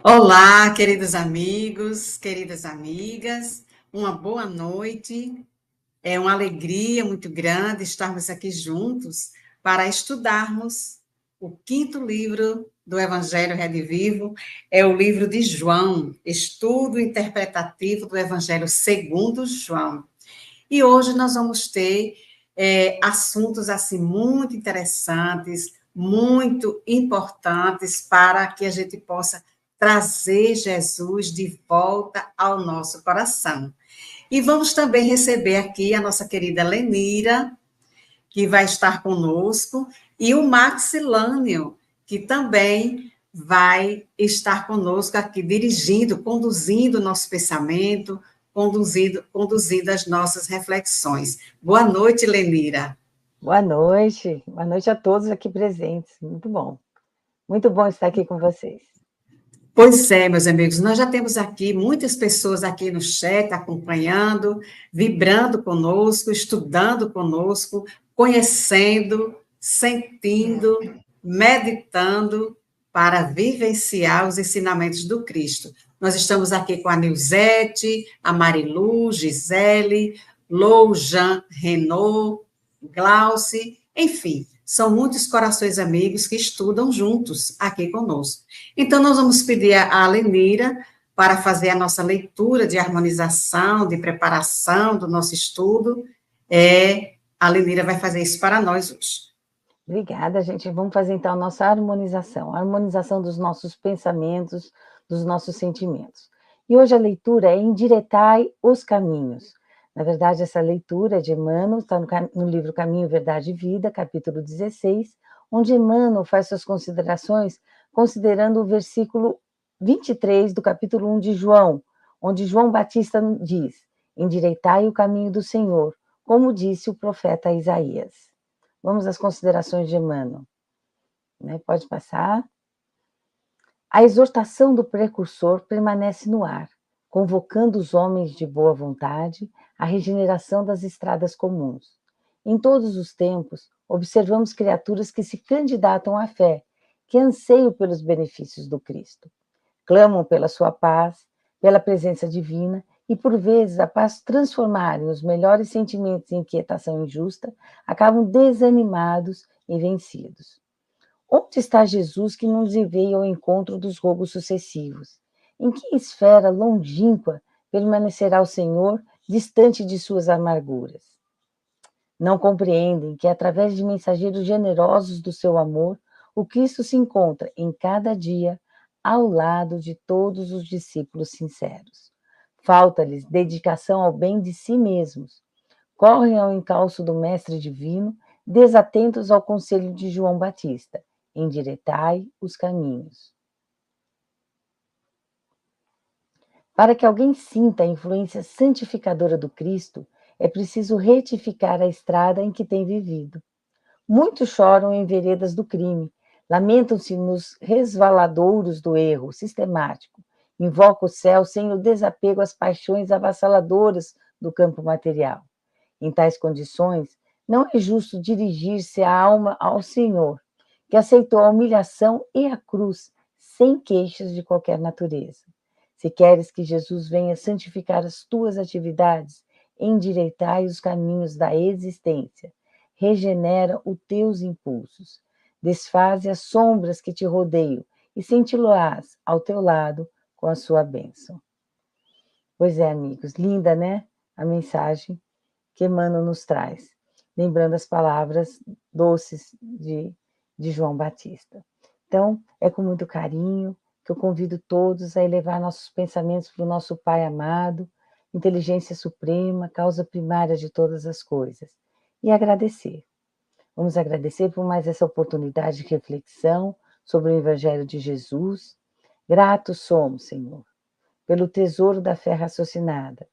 Olá, queridos amigos, queridas amigas, uma boa noite. É uma alegria muito grande estarmos aqui juntos para estudarmos o quinto livro do Evangelho Redivivo, é o livro de João, Estudo Interpretativo do Evangelho segundo João. E hoje nós vamos ter assuntos assim muito interessantes, muito importantes para que a gente possa trazer Jesus de volta ao nosso coração. E vamos também receber aqui a nossa querida Lenira, que vai estar conosco, e o Maxilânio, que também vai estar conosco aqui, dirigindo, conduzindo o nosso pensamento, conduzindo as nossas reflexões. Boa noite, Lenira. Boa noite a todos aqui presentes, muito bom estar aqui com vocês. Pois é, meus amigos, nós já temos aqui muitas pessoas aqui no chat acompanhando, vibrando conosco, estudando conosco, conhecendo, sentindo, meditando para vivenciar os ensinamentos do Cristo. Nós estamos aqui com a Nilzete, a Marilu, Gisele, Lou, Jean, Renaud, Glauce, enfim, são muitos corações amigos que estudam juntos aqui conosco. Então, nós vamos pedir a Lenira para fazer a nossa leitura de harmonização, de preparação do nosso estudo. A Lenira vai fazer isso para nós hoje. Obrigada, gente. Vamos fazer, então, a nossa harmonização. A harmonização dos nossos pensamentos, dos nossos sentimentos. E hoje a leitura é Endireitai os Caminhos. Na verdade, essa leitura é de Emmanuel, está no livro Caminho, Verdade e Vida, capítulo 16, onde Emmanuel faz suas considerações considerando o versículo 23 do capítulo 1 de João, onde João Batista diz: endireitai o caminho do Senhor, como disse o profeta Isaías. Vamos às considerações de Emmanuel. Pode passar. A exortação do precursor permanece no ar, convocando os homens de boa vontade à regeneração das estradas comuns. Em todos os tempos, observamos criaturas que se candidatam à fé, que anseiam pelos benefícios do Cristo. Clamam pela sua paz, pela presença divina, e por vezes, após transformarem os melhores sentimentos em inquietação injusta, acabam desanimados e vencidos. Onde está Jesus que nos veio ao encontro dos rogos sucessivos? Em que esfera longínqua permanecerá o Senhor distante de suas amarguras? Não compreendem que, através de mensageiros generosos do seu amor, o Cristo se encontra em cada dia ao lado de todos os discípulos sinceros. Falta-lhes dedicação ao bem de si mesmos. Correm ao encalço do Mestre Divino, desatentos ao conselho de João Batista: endireitai os caminhos. Para que alguém sinta a influência santificadora do Cristo, é preciso retificar a estrada em que tem vivido. Muitos choram em veredas do crime, lamentam-se nos resvaladouros do erro sistemático, invocam o céu sem o desapego às paixões avassaladoras do campo material. Em tais condições, não é justo dirigir-se a alma ao Senhor, que aceitou a humilhação e a cruz sem queixas de qualquer natureza. Se queres que Jesus venha santificar as tuas atividades, endireitai os caminhos da existência, regenera os teus impulsos, desfaze as sombras que te rodeiam e senti-lo-ás ao teu lado com a sua bênção. Pois é, amigos, linda, né? A mensagem que Emmanuel nos traz, lembrando as palavras doces de João Batista. Então, é com muito carinho que eu convido todos a elevar nossos pensamentos para o nosso Pai amado, inteligência suprema, causa primária de todas as coisas, e agradecer. Vamos agradecer por mais essa oportunidade de reflexão sobre o Evangelho de Jesus. Gratos somos, Senhor, pelo tesouro da fé raciocinada,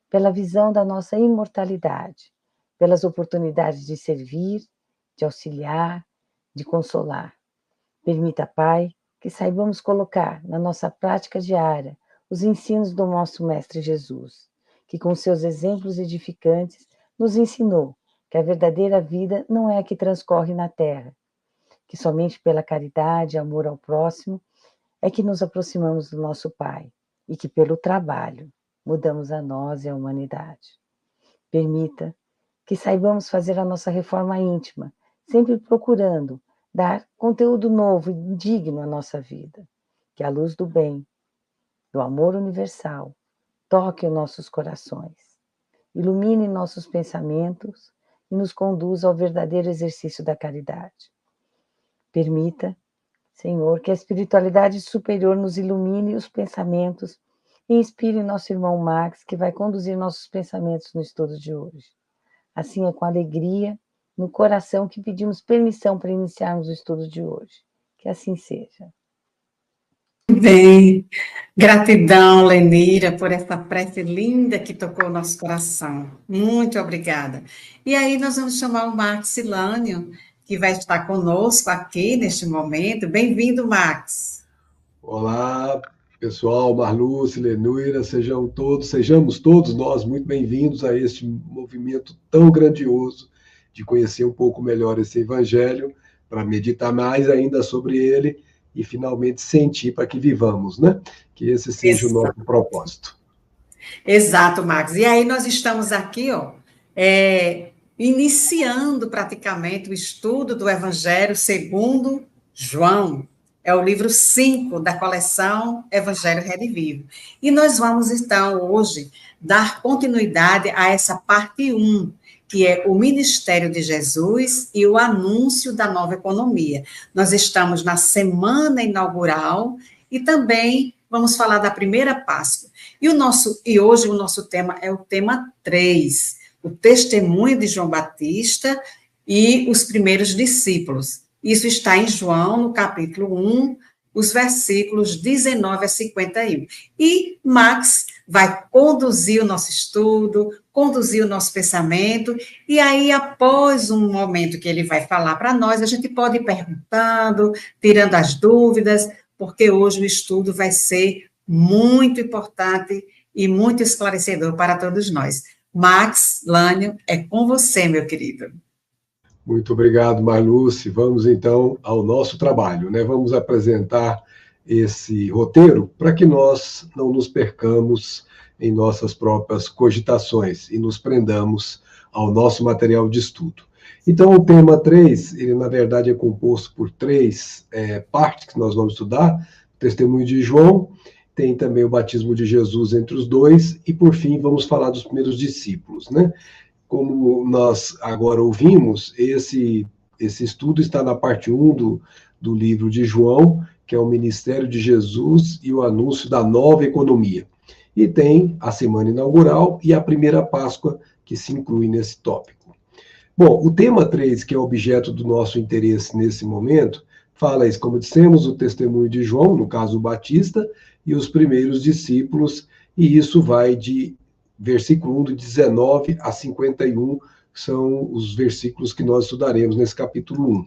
pela visão da nossa imortalidade, pelas oportunidades de servir, de auxiliar, de consolar. Permita, Pai, que saibamos colocar na nossa prática diária os ensinos do nosso Mestre Jesus, que com seus exemplos edificantes nos ensinou que a verdadeira vida não é a que transcorre na terra, que somente pela caridade e amor ao próximo é que nos aproximamos do nosso Pai e que pelo trabalho mudamos a nós e a humanidade. Permita que saibamos fazer a nossa reforma íntima, sempre procurando dar conteúdo novo e digno à nossa vida, que a luz do bem, do amor universal, toque os nossos corações, ilumine nossos pensamentos e nos conduza ao verdadeiro exercício da caridade. Permita, Senhor, que a espiritualidade superior nos ilumine os pensamentos e inspire nosso irmão Max, que vai conduzir nossos pensamentos no estudo de hoje. Assim é com alegria no coração que pedimos permissão para iniciarmos o estudo de hoje. Que assim seja. Bem, gratidão, Lenira, por essa prece linda que tocou o nosso coração. Muito obrigada. E aí nós vamos chamar o Max Silânio, que vai estar conosco aqui neste momento. Bem-vindo, Max. Olá, pessoal, Marluce, Lenira, sejamos todos nós muito bem-vindos a este movimento tão grandioso de conhecer um pouco melhor esse Evangelho, para meditar mais ainda sobre ele e finalmente sentir para que vivamos, né? Que esse seja o nosso propósito. Exato, Max. E aí nós estamos aqui, iniciando praticamente o estudo do Evangelho segundo João. É o livro 5 da coleção Evangelho Redivivo. E nós vamos, então, hoje, dar continuidade a essa parte 1, que é o ministério de Jesus e o anúncio da nova economia. Nós estamos na semana inaugural e também vamos falar da primeira Páscoa. E hoje o nosso tema é o tema 3, o testemunho de João Batista e os primeiros discípulos. Isso está em João, no capítulo 1, os versículos 19 a 51. E Max vai conduzir o nosso estudo, conduzir o nosso pensamento, e aí, após um momento que ele vai falar para nós, a gente pode ir perguntando, tirando as dúvidas, porque hoje o estudo vai ser muito importante e muito esclarecedor para todos nós. Max, Lânio, é com você, meu querido. Muito obrigado, Marluce. Vamos, então, ao nosso trabalho, né? Vamos apresentar esse roteiro para que nós não nos percamos em nossas próprias cogitações e nos prendamos ao nosso material de estudo. Então, o tema 3, ele, na verdade, é composto por 3 partes que nós vamos estudar. O testemunho de João, tem também o batismo de Jesus entre os dois, e, por fim, vamos falar dos primeiros discípulos, né? Como nós agora ouvimos, esse estudo está na parte 1 do livro de João, que é o ministério de Jesus e o anúncio da nova economia. E tem a semana inaugural e a primeira Páscoa, que se inclui nesse tópico. Bom, o tema 3, que é objeto do nosso interesse nesse momento, fala, como dissemos, o testemunho de João, no caso o Batista, e os primeiros discípulos, e isso vai de versículo 1, de 19 a 51, são os versículos que nós estudaremos nesse capítulo 1.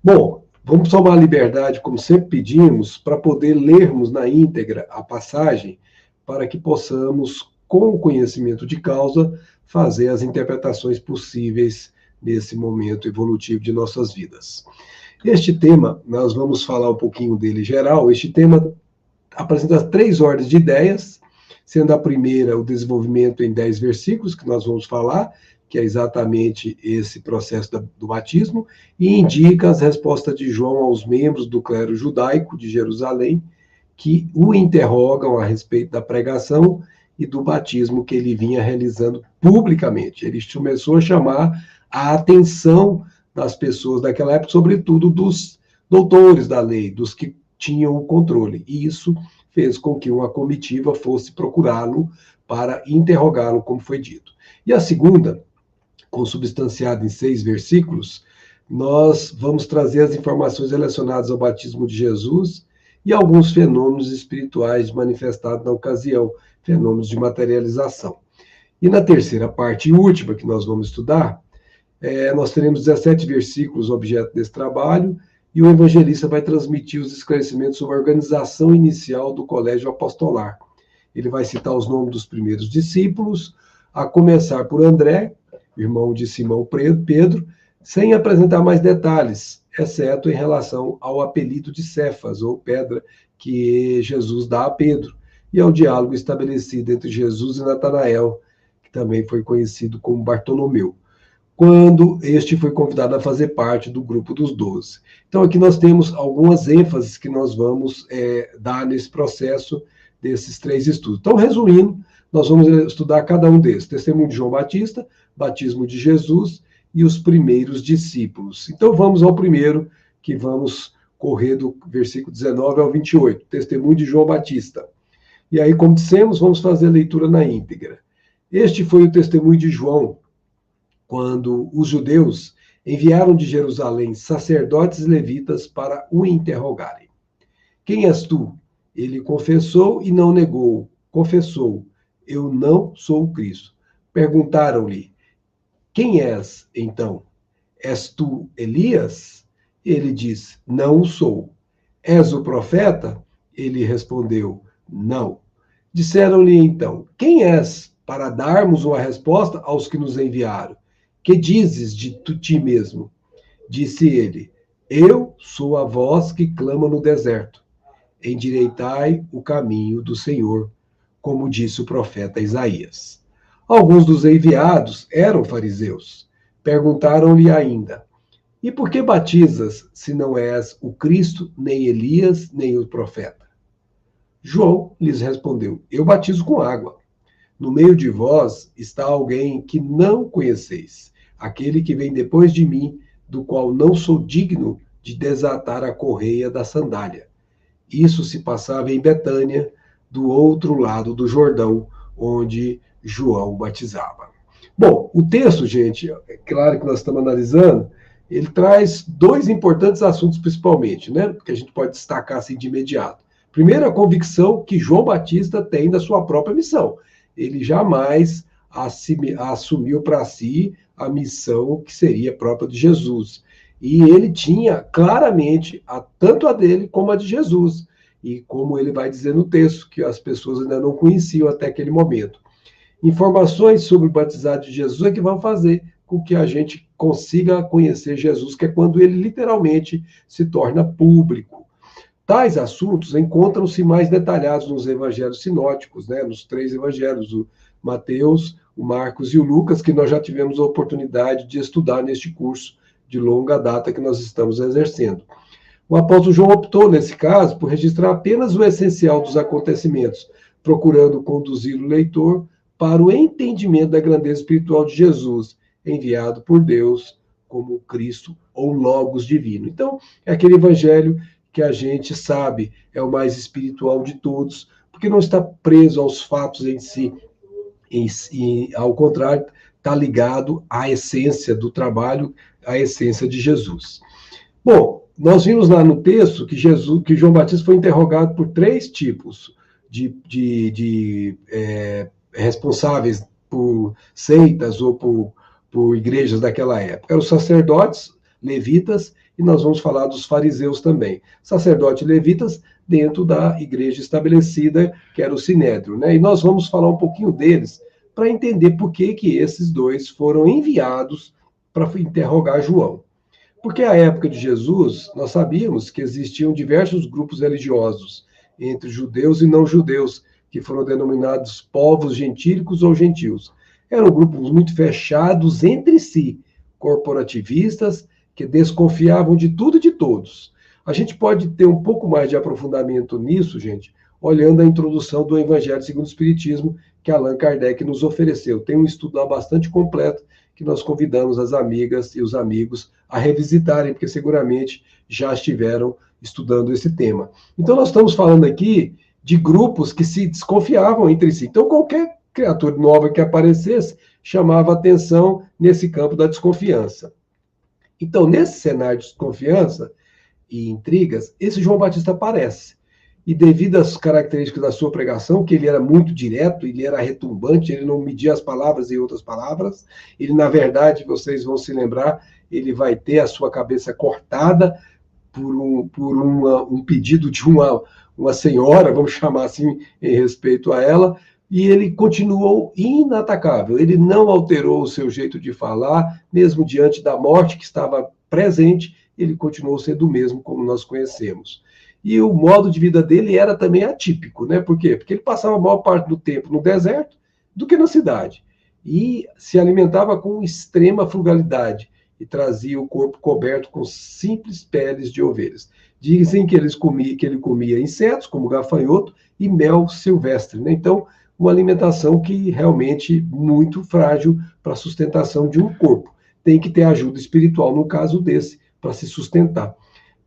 Bom, vamos tomar a liberdade, como sempre pedimos, para poder lermos na íntegra a passagem, para que possamos, com o conhecimento de causa, fazer as interpretações possíveis nesse momento evolutivo de nossas vidas. Este tema, nós vamos falar um pouquinho dele geral. Este tema apresenta 3 ordens de ideias, sendo a primeira o desenvolvimento em 10 versículos, que nós vamos falar, que é exatamente esse processo do batismo, e indica as respostas de João aos membros do clero judaico de Jerusalém, que o interrogam a respeito da pregação e do batismo que ele vinha realizando publicamente. Ele começou a chamar a atenção das pessoas daquela época, sobretudo dos doutores da lei, dos que tinham o controle, e isso fez com que uma comitiva fosse procurá-lo para interrogá-lo, como foi dito. E a segunda, consubstanciada em 6 versículos, nós vamos trazer as informações relacionadas ao batismo de Jesus e alguns fenômenos espirituais manifestados na ocasião, fenômenos de materialização. E na terceira parte e última que nós vamos estudar, nós teremos 17 versículos objeto desse trabalho, e o evangelista vai transmitir os esclarecimentos sobre a organização inicial do colégio apostolar. Ele vai citar os nomes dos primeiros discípulos, a começar por André, irmão de Simão Pedro, sem apresentar mais detalhes, exceto em relação ao apelido de Cefas, ou pedra, que Jesus dá a Pedro, e ao diálogo estabelecido entre Jesus e Natanael, que também foi conhecido como Bartolomeu, quando este foi convidado a fazer parte do grupo dos 12. Então, aqui nós temos algumas ênfases que nós vamos dar nesse processo desses 3 estudos. Então, resumindo, nós vamos estudar cada um desses. Testemunho de João Batista, batismo de Jesus e os primeiros discípulos. Então, vamos ao primeiro, que vamos correr do versículo 19 ao 28, testemunho de João Batista. E aí, como dissemos, vamos fazer a leitura na íntegra. Este foi o testemunho de João, quando os judeus enviaram de Jerusalém sacerdotes e levitas para o interrogarem. Quem és tu? Ele confessou e não negou. Confessou, eu não sou o Cristo. Perguntaram-lhe, quem és, então? És tu Elias? Ele disse, não o sou. És o profeta? Ele respondeu, não. Disseram-lhe então, quem és, para darmos uma resposta aos que nos enviaram? Que dizes de ti mesmo? Disse ele, eu sou a voz que clama no deserto. Endireitai o caminho do Senhor, como disse o profeta Isaías. Alguns dos enviados eram fariseus. Perguntaram-lhe ainda, e por que batizas, se não és o Cristo, nem Elias, nem o profeta? João lhes respondeu, eu batizo com água. No meio de vós está alguém que não conheceis, aquele que vem depois de mim, do qual não sou digno de desatar a correia da sandália. Isso se passava em Betânia, do outro lado do Jordão, onde João batizava. Bom, o texto, gente, é claro que nós estamos analisando, ele traz 2 importantes assuntos principalmente, né? Que a gente pode destacar assim de imediato. Primeiro, a convicção que João Batista tem da sua própria missão. Ele jamais assumiu para si a missão que seria própria de Jesus. E ele tinha claramente tanto a dele como a de Jesus. E como ele vai dizer no texto, que as pessoas ainda não conheciam até aquele momento. Informações sobre o batizado de Jesus é que vão fazer com que a gente consiga conhecer Jesus, que é quando ele literalmente se torna público. Tais assuntos encontram-se mais detalhados nos evangelhos sinóticos, né? Nos 3 evangelhos, o Mateus, o Marcos e o Lucas, que nós já tivemos a oportunidade de estudar neste curso de longa data que nós estamos exercendo. O apóstolo João optou, nesse caso, por registrar apenas o essencial dos acontecimentos, procurando conduzir o leitor para o entendimento da grandeza espiritual de Jesus, enviado por Deus como Cristo ou Logos divino. Então, é aquele evangelho que a gente sabe é o mais espiritual de todos, porque não está preso aos fatos em si, ao contrário, está ligado à essência do trabalho, à essência de Jesus. Bom, nós vimos lá no texto que João Batista foi interrogado por 3 tipos de responsáveis por seitas ou por igrejas daquela época. Eram os sacerdotes, levitas, e nós vamos falar dos fariseus também. Sacerdotes e levitas dentro da igreja estabelecida, que era o Sinédrio, né? E nós vamos falar um pouquinho deles para entender por que esses 2 foram enviados para interrogar João. Porque à época de Jesus, nós sabíamos que existiam diversos grupos religiosos, entre judeus e não judeus, que foram denominados povos gentílicos ou gentios. Eram grupos muito fechados entre si, corporativistas, que desconfiavam de tudo e de todos. A gente pode ter um pouco mais de aprofundamento nisso, gente, olhando a introdução do Evangelho segundo o Espiritismo, que Allan Kardec nos ofereceu. Tem um estudo lá bastante completo, que nós convidamos as amigas e os amigos a revisitarem, porque seguramente já estiveram estudando esse tema. Então, nós estamos falando aqui de grupos que se desconfiavam entre si. Então, qualquer criatura nova que aparecesse chamava atenção nesse campo da desconfiança. Então, nesse cenário de desconfiança e intrigas, esse João Batista aparece. E devido às características da sua pregação, que ele era muito direto, ele era retumbante, ele não media as palavras em outras palavras, ele, na verdade, vocês vão se lembrar, ele vai ter a sua cabeça cortada um pedido de uma senhora, vamos chamar assim, em respeito a ela, e ele continuou inatacável. Ele não alterou o seu jeito de falar, mesmo diante da morte que estava presente, ele continuou sendo o mesmo como nós conhecemos. E o modo de vida dele era também atípico, né? Por quê? Porque ele passava a maior parte do tempo no deserto do que na cidade. E se alimentava com extrema frugalidade e trazia o corpo coberto com simples peles de ovelhas. Dizem que ele comia insetos, como gafanhoto, e mel silvestre, né? Então, uma alimentação que realmente muito frágil para a sustentação de um corpo. Tem que ter ajuda espiritual, no caso desse, para se sustentar.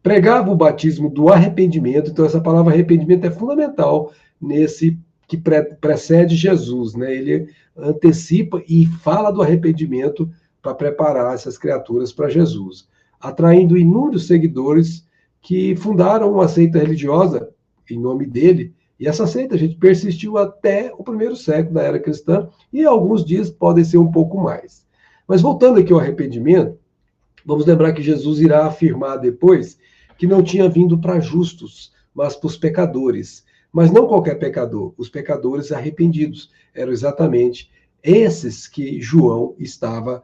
Pregava o batismo do arrependimento, então essa palavra arrependimento é fundamental nesse que precede Jesus, né? Ele antecipa e fala do arrependimento para preparar essas criaturas para Jesus, atraindo inúmeros seguidores que fundaram uma seita religiosa em nome dele, e essa seita, gente, persistiu até o primeiro século da era cristã, e alguns dias podem ser um pouco mais. Mas voltando aqui ao arrependimento, vamos lembrar que Jesus irá afirmar depois que não tinha vindo para justos, mas para os pecadores. Mas não qualquer pecador, os pecadores arrependidos. Eram exatamente esses que João estava,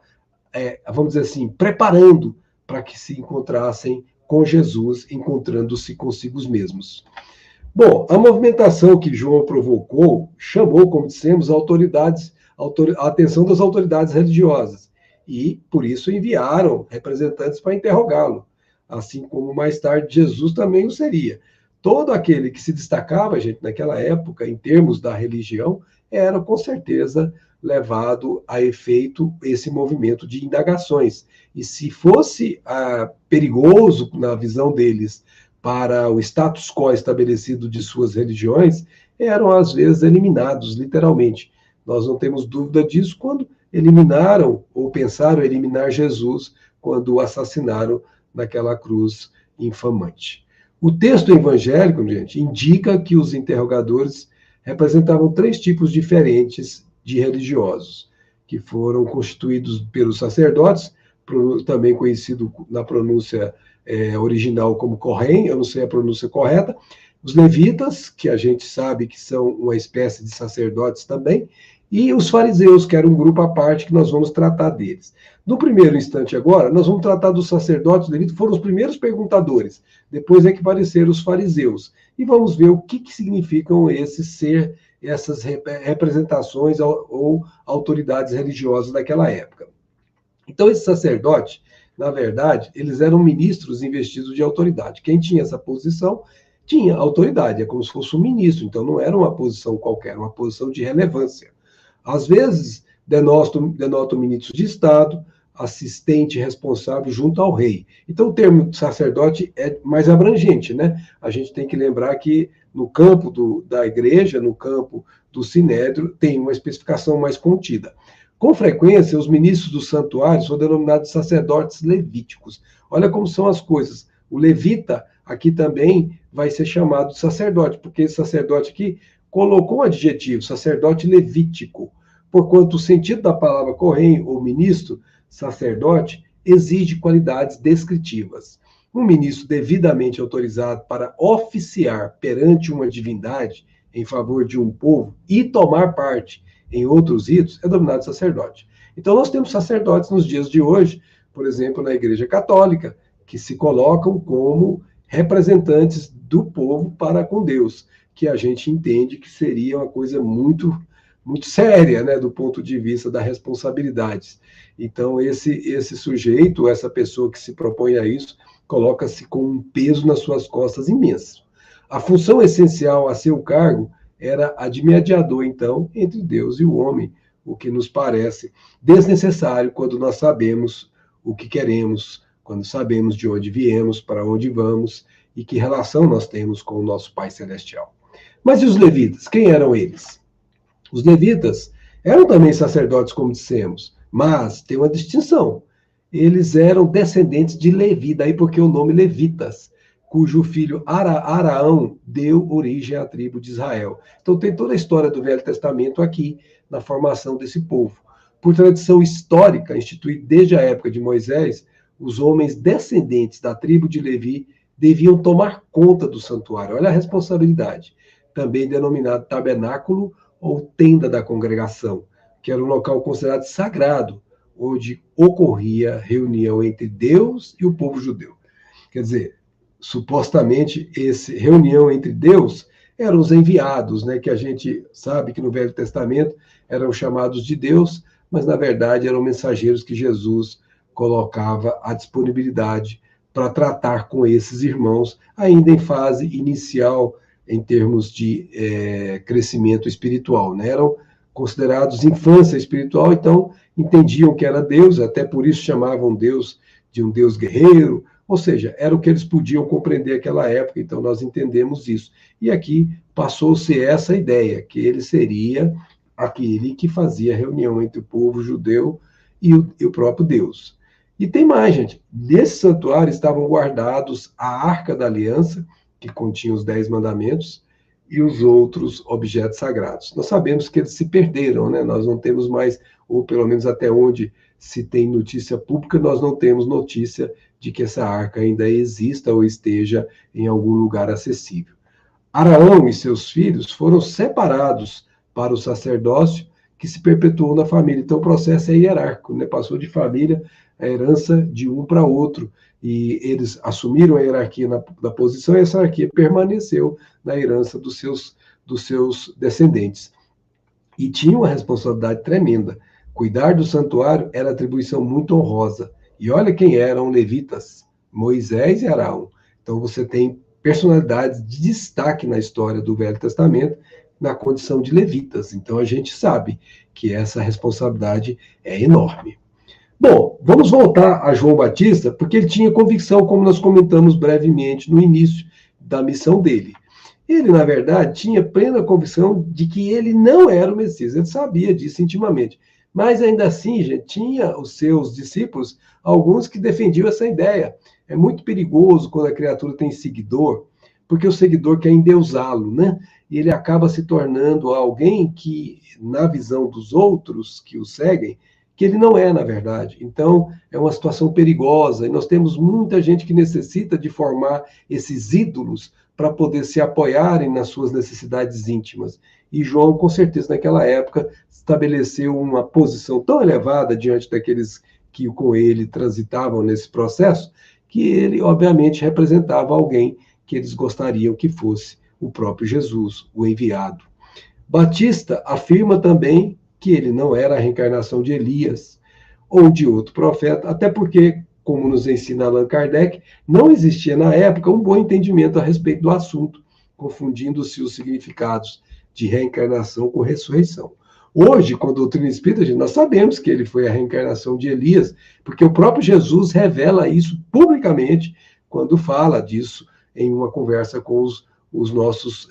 vamos dizer assim, preparando para que se encontrassem com Jesus, encontrando-se consigo mesmos. Bom, a movimentação que João provocou chamou, como dissemos, a atenção das autoridades religiosas. E, por isso, enviaram representantes para interrogá-lo. Assim como mais tarde Jesus também o seria. Todo aquele que se destacava, gente, naquela época, em termos da religião, era com certeza levado a efeito esse movimento de indagações. E se fosse perigoso, na visão deles, para o status quo estabelecido de suas religiões, eram às vezes eliminados, literalmente. Nós não temos dúvida disso quando eliminaram, ou pensaram eliminar Jesus, quando o assassinaram naquela cruz infamante. O texto evangélico, gente, indica que os interrogadores representavam 3 tipos diferentes de religiosos, que foram constituídos pelos sacerdotes, também conhecido na pronúncia original como Corém, eu não sei a pronúncia correta, os levitas, que a gente sabe que são uma espécie de sacerdotes também, e os fariseus, que era um grupo à parte que nós vamos tratar deles. No primeiro instante agora, nós vamos tratar dos sacerdotes, levitas, foram os primeiros perguntadores, depois é que apareceram os fariseus, e vamos ver o que significam essas representações ou autoridades religiosas daquela época. Então, esse sacerdote, na verdade, eles eram ministros investidos de autoridade. Quem tinha essa posição tinha autoridade, é como se fosse um ministro, então não era uma posição qualquer, uma posição de relevância. Às vezes, denotam ministros de Estado, assistente responsável junto ao rei. Então, o termo sacerdote é mais abrangente, né? A gente tem que lembrar que no campo da igreja, no campo do sinédrio, tem uma especificação mais contida. Com frequência, os ministros do santuário são denominados sacerdotes levíticos. Olha como são as coisas. O levita, aqui também, vai ser chamado de sacerdote, porque esse sacerdote aqui colocou um adjetivo, sacerdote levítico, porquanto o sentido da palavra corém, ou ministro, sacerdote, exige qualidades descritivas. Um ministro devidamente autorizado para oficiar perante uma divindade em favor de um povo e tomar parte em outros ritos é denominado sacerdote. Então, nós temos sacerdotes nos dias de hoje, por exemplo, na Igreja Católica, que se colocam como representantes do povo para com Deus, que a gente entende que seria uma coisa muito, muito séria, né, do ponto de vista das responsabilidades. Então, esse sujeito, essa pessoa que se propõe a isso, coloca-se com um peso nas suas costas imenso. A função essencial a seu cargo era a de mediador, então, entre Deus e o homem, o que nos parece desnecessário quando nós sabemos o que queremos, quando sabemos de onde viemos, para onde vamos e que relação nós temos com o nosso Pai Celestial. Mas e os levitas? Quem eram eles? Os levitas eram também sacerdotes, como dissemos, mas tem uma distinção. Eles eram descendentes de Levi, daí porque o nome Levitas, cujo filho Araão deu origem à tribo de Israel. Então tem toda a história do Velho Testamento aqui, na formação desse povo. Por tradição histórica, instituída desde a época de Moisés, os homens descendentes da tribo de Levi deviam tomar conta do santuário. Olha a responsabilidade. Também denominado tabernáculo ou tenda da congregação, que era um local considerado sagrado, onde ocorria reunião entre Deus e o povo judeu. Quer dizer, supostamente, essa reunião entre Deus eram os enviados, né, que a gente sabe que no Velho Testamento eram chamados de Deus, mas na verdade eram mensageiros que Jesus colocava à disponibilidade para tratar com esses irmãos, ainda em fase inicial, em termos de crescimento espiritual, né? Eram considerados infância espiritual, então entendiam que era Deus, até por isso chamavam Deus de um Deus guerreiro, ou seja, era o que eles podiam compreender naquela época, então nós entendemos isso. E aqui passou-se essa ideia, que ele seria aquele que fazia reunião entre o povo judeu e o próprio Deus. E tem mais, gente. Nesse santuário estavam guardados a Arca da Aliança, que continha os 10 mandamentos, e os outros objetos sagrados. Nós sabemos que eles se perderam, né? Nós não temos mais, ou pelo menos até onde se tem notícia pública, nós não temos notícia de que essa arca ainda exista ou esteja em algum lugar acessível. Araão e seus filhos foram separados para o sacerdócio que se perpetuou na família. Então o processo é hierárquico, né? Passou de família a herança de um para outro, e eles assumiram a hierarquia da posição, e essa hierarquia permaneceu na herança dos seus descendentes. E tinha uma responsabilidade tremenda. Cuidar do santuário era atribuição muito honrosa. E olha quem eram levitas, Moisés e Arão. Então você tem personalidades de destaque na história do Velho Testamento, na condição de levitas. Então a gente sabe que essa responsabilidade é enorme. Bom, vamos voltar a João Batista, porque ele tinha convicção, como nós comentamos brevemente no início da missão dele. Ele, na verdade, tinha plena convicção de que ele não era o Messias, ele sabia disso intimamente. Mas ainda assim, gente, tinha os seus discípulos, alguns que defendiam essa ideia. É muito perigoso quando a criatura tem seguidor, porque o seguidor quer endeusá-lo, né? E ele acaba se tornando alguém que, na visão dos outros que o seguem, que ele não é, na verdade. Então, é uma situação perigosa, e nós temos muita gente que necessita de formar esses ídolos para poder se apoiarem nas suas necessidades íntimas. E João, com certeza, naquela época, estabeleceu uma posição tão elevada diante daqueles que com ele transitavam nesse processo, que ele, obviamente, representava alguém que eles gostariam que fosse o próprio Jesus, o enviado. Batista afirma também que ele não era a reencarnação de Elias ou de outro profeta, até porque, como nos ensina Allan Kardec, não existia na época um bom entendimento a respeito do assunto, confundindo-se os significados de reencarnação com ressurreição. Hoje, com a doutrina espírita, nós sabemos que ele foi a reencarnação de Elias, porque o próprio Jesus revela isso publicamente quando fala disso em uma conversa com os nossos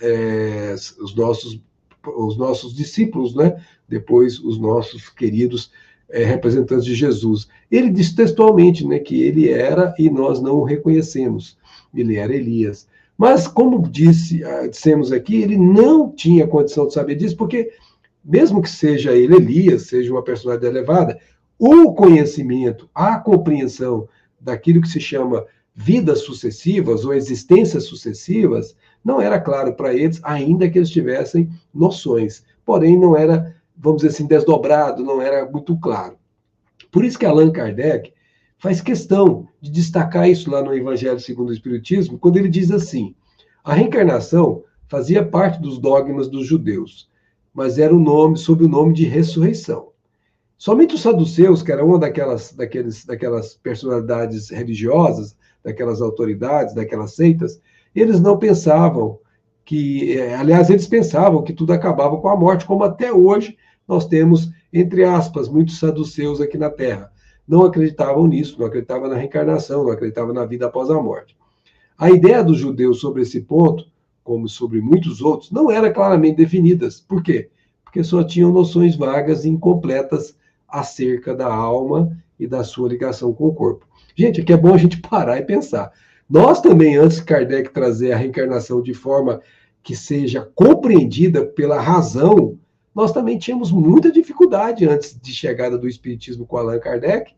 discípulos, né? Depois os nossos queridos representantes de Jesus. Ele diz textualmente, né, que ele era e nós não o reconhecemos. Ele era Elias. Mas, como dissemos aqui, ele não tinha condição de saber disso, porque, mesmo que seja ele Elias, seja uma personalidade elevada, o conhecimento, a compreensão daquilo que se chama vidas sucessivas ou existências sucessivas, não era claro para eles, ainda que eles tivessem noções. Porém, não era, vamos dizer assim, desdobrado, não era muito claro. Por isso que Allan Kardec faz questão de destacar isso lá no Evangelho segundo o Espiritismo, quando ele diz assim: a reencarnação fazia parte dos dogmas dos judeus, mas era sob o nome de ressurreição. Somente os saduceus, que era uma daquelas personalidades religiosas, daquelas autoridades, daquelas seitas, eles não pensavam que, aliás, eles pensavam que tudo acabava com a morte, como até hoje nós temos, entre aspas, muitos saduceus aqui na Terra. Não acreditavam nisso, não acreditavam na reencarnação, não acreditavam na vida após a morte. A ideia dos judeus sobre esse ponto, como sobre muitos outros, não era claramente definidas. Por quê? Porque só tinham noções vagas e incompletas acerca da alma e da sua ligação com o corpo. Gente, aqui é bom a gente parar e pensar. Nós também, antes de Kardec trazer a reencarnação de forma que seja compreendida pela razão, nós também tínhamos muita dificuldade antes de chegada do Espiritismo com Allan Kardec,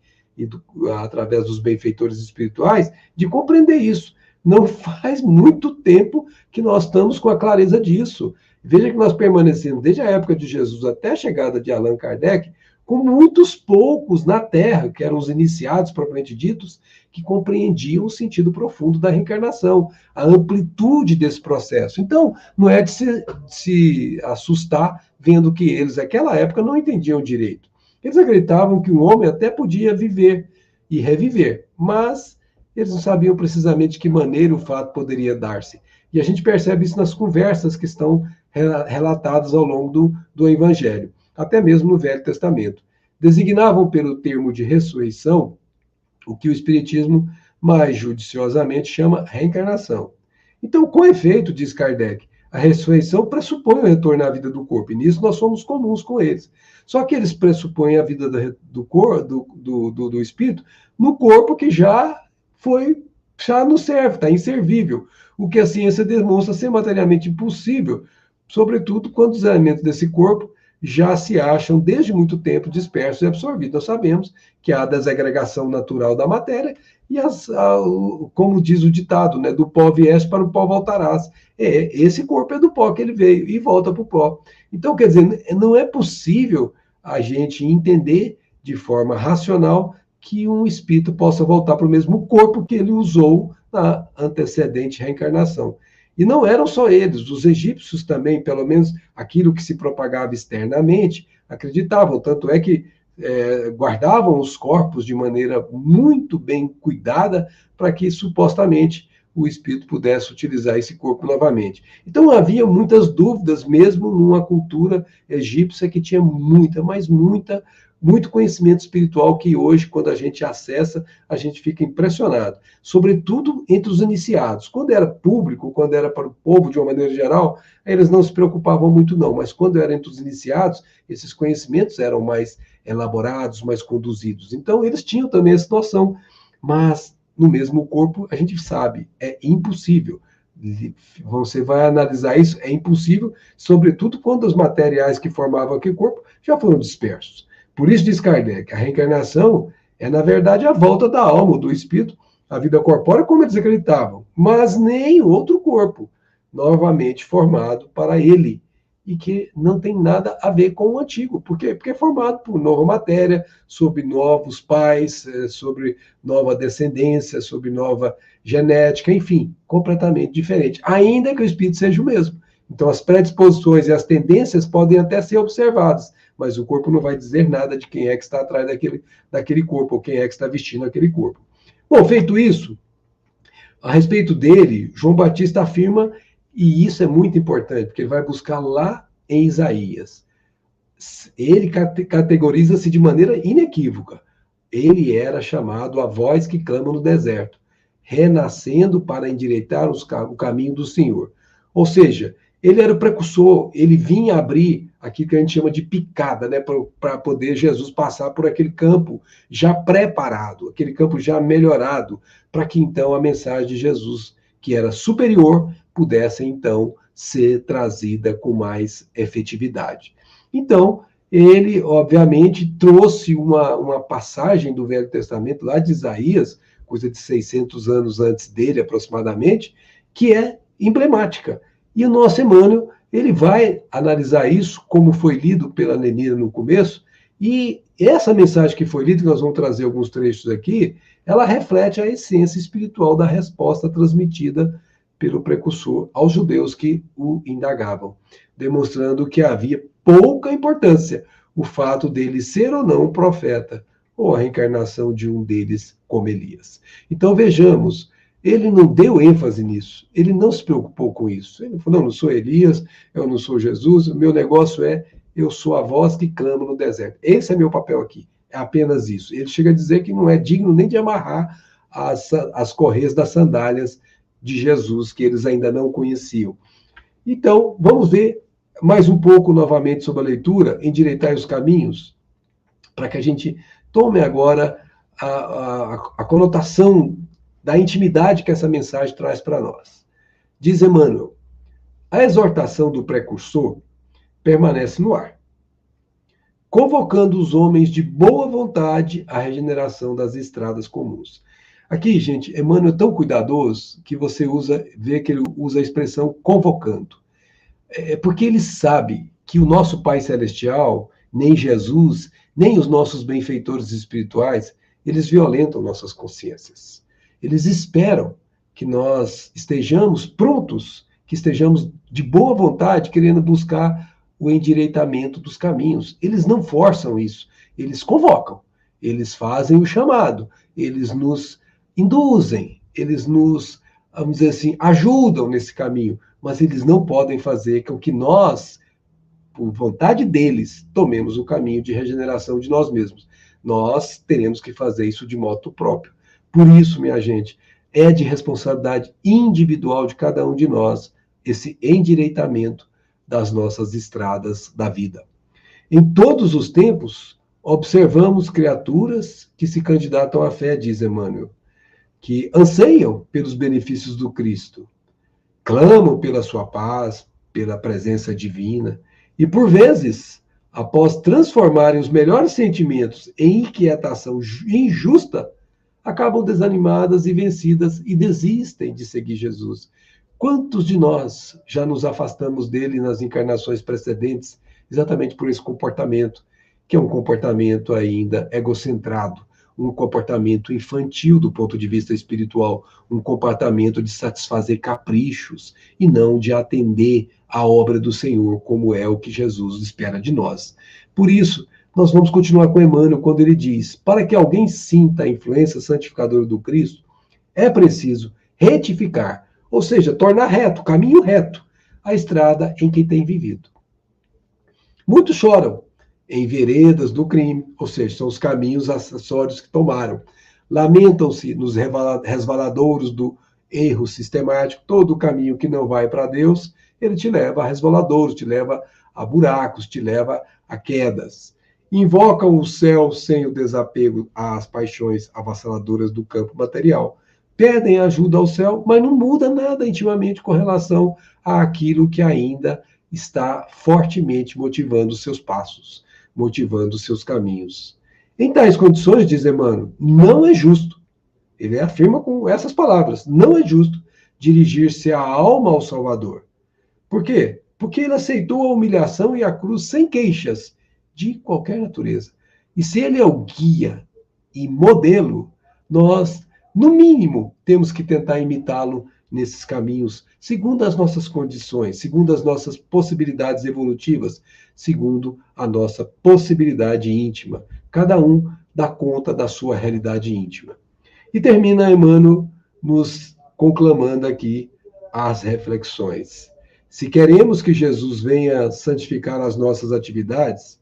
através dos benfeitores espirituais, de compreender isso. Não faz muito tempo que nós estamos com a clareza disso. Veja que nós permanecemos, desde a época de Jesus até a chegada de Allan Kardec, com muitos poucos na Terra, que eram os iniciados, propriamente ditos, que compreendiam o sentido profundo da reencarnação, a amplitude desse processo. Então, não é de se assustar vendo que eles, naquela época, não entendiam direito. Eles acreditavam que o homem até podia viver e reviver, mas eles não sabiam precisamente de que maneira o fato poderia dar-se. E a gente percebe isso nas conversas que estão relatadas ao longo do Evangelho, até mesmo no Velho Testamento. Designavam pelo termo de ressurreição o que o Espiritismo mais judiciosamente chama reencarnação. Então, com efeito, diz Kardec, a ressurreição pressupõe o retorno à vida do corpo, e nisso nós somos comuns com eles. Só que eles pressupõem a vida do espírito no corpo que já não serve, está inservível. O que a ciência demonstra ser materialmente impossível, sobretudo quando os elementos desse corpo já se acham desde muito tempo dispersos e absorvidos. Nós sabemos que há a desagregação natural da matéria e, como diz o ditado, né, do pó vieste, para o pó voltarás. Esse corpo é do pó que ele veio e volta para o pó. Então, quer dizer, não é possível a gente entender de forma racional que um espírito possa voltar para o mesmo corpo que ele usou na antecedente reencarnação. E não eram só eles, os egípcios também, pelo menos aquilo que se propagava externamente, acreditavam. Tanto é que guardavam os corpos de maneira muito bem cuidada para que, supostamente, o espírito pudesse utilizar esse corpo novamente. Então, havia muitas dúvidas, mesmo numa cultura egípcia que tinha muito conhecimento espiritual que hoje, quando a gente acessa, a gente fica impressionado. Sobretudo entre os iniciados. Quando era público, quando era para o povo de uma maneira geral, eles não se preocupavam muito não, mas quando era entre os iniciados, esses conhecimentos eram mais elaborados, mais conduzidos. Então, eles tinham também essa noção, mas no mesmo corpo, a gente sabe, é impossível. Você vai analisar isso, é impossível, sobretudo quando os materiais que formavam aquele corpo já foram dispersos. Por isso diz Kardec, a reencarnação é, na verdade, a volta da alma, do espírito, à vida corpórea, como eles acreditavam, mas nem outro corpo, novamente formado para ele, e que não tem nada a ver com o antigo. Por quê? Porque é formado por nova matéria, sob novos pais, sobre nova descendência, sobre nova genética, enfim, completamente diferente, ainda que o espírito seja o mesmo. Então, as predisposições e as tendências podem até ser observadas, mas o corpo não vai dizer nada de quem é que está atrás daquele corpo, ou quem é que está vestindo aquele corpo. Bom, feito isso, a respeito dele, João Batista afirma, e isso é muito importante, porque ele vai buscar lá em Isaías. Ele categoriza-se de maneira inequívoca. Ele era chamado a voz que clama no deserto, renascendo para endireitar o caminho do Senhor. Ou seja, ele era o precursor, ele vinha abrir aquilo que a gente chama de picada, né, para poder Jesus passar por aquele campo já preparado, aquele campo já melhorado, para que então a mensagem de Jesus, que era superior, pudesse então ser trazida com mais efetividade. Então, ele, obviamente, trouxe uma passagem do Velho Testamento, lá de Isaías, coisa de 600 anos antes dele, aproximadamente, que é emblemática. E o nosso Emmanuel, ele vai analisar isso, como foi lido pela Nenira no começo, e essa mensagem que foi lida, que nós vamos trazer alguns trechos aqui, ela reflete a essência espiritual da resposta transmitida pelo precursor aos judeus que o indagavam, demonstrando que havia pouca importância o fato dele ser ou não um profeta, ou a reencarnação de um deles como Elias. Então vejamos, ele não deu ênfase nisso, ele não se preocupou com isso. Ele falou, não sou Elias, eu não sou Jesus, o meu negócio é, eu sou a voz que clama no deserto. Esse é meu papel aqui, é apenas isso. Ele chega a dizer que não é digno nem de amarrar as correias das sandálias de Jesus, que eles ainda não conheciam. Então, vamos ver mais um pouco novamente sobre a leitura, Endireitai os Caminhos, para que a gente tome agora a conotação da intimidade que essa mensagem traz para nós. Diz Emmanuel, a exortação do precursor permanece no ar, convocando os homens de boa vontade à regeneração das estradas comuns. Aqui, gente, Emmanuel é tão cuidadoso que você vê que ele usa a expressão convocando. É porque ele sabe que o nosso Pai Celestial, nem Jesus, nem os nossos benfeitores espirituais, eles violentam nossas consciências. Eles esperam que nós estejamos prontos, que estejamos de boa vontade, querendo buscar o endireitamento dos caminhos. Eles não forçam isso, eles convocam, eles fazem o chamado, eles nos induzem, eles nos, vamos dizer assim, ajudam nesse caminho, mas eles não podem fazer com que nós, por vontade deles, tomemos o caminho de regeneração de nós mesmos. Nós teremos que fazer isso de modo próprio. Por isso, minha gente, é de responsabilidade individual de cada um de nós esse endireitamento das nossas estradas da vida. Em todos os tempos, observamos criaturas que se candidatam à fé, diz Emmanuel, que anseiam pelos benefícios do Cristo, clamam pela sua paz, pela presença divina, e por vezes, após transformarem os melhores sentimentos em inquietação injusta, acabam desanimadas e vencidas e desistem de seguir Jesus. Quantos de nós já nos afastamos dele nas encarnações precedentes, exatamente por esse comportamento, que é um comportamento ainda egocentrado, um comportamento infantil do ponto de vista espiritual, um comportamento de satisfazer caprichos e não de atender à obra do Senhor, como é o que Jesus espera de nós. Por isso, nós vamos continuar com Emmanuel quando ele diz: para que alguém sinta a influência santificadora do Cristo, é preciso retificar, ou seja, tornar reto, caminho reto, a estrada em que tem vivido. Muitos choram em veredas do crime, ou seja, são os caminhos acessórios que tomaram. Lamentam-se nos resvaladouros do erro sistemático. Todo o caminho que não vai para Deus, ele te leva a resvaladouros, te leva a buracos, te leva a quedas. Invocam o céu sem o desapego às paixões avassaladoras do campo material. Pedem ajuda ao céu, mas não muda nada intimamente com relação àquilo que ainda está fortemente motivando os seus passos, motivando os seus caminhos. Em tais condições, diz Emmanuel, não é justo, ele afirma com essas palavras, não é justo dirigir-se a alma ao Salvador. Por quê? Porque ele aceitou a humilhação e a cruz sem queixas, de qualquer natureza. E se ele é o guia e modelo, nós, no mínimo, temos que tentar imitá-lo nesses caminhos, segundo as nossas condições, segundo as nossas possibilidades evolutivas, segundo a nossa possibilidade íntima. Cada um dá conta da sua realidade íntima. E termina Emmanuel nos conclamando aqui as reflexões. Se queremos que Jesus venha santificar as nossas atividades,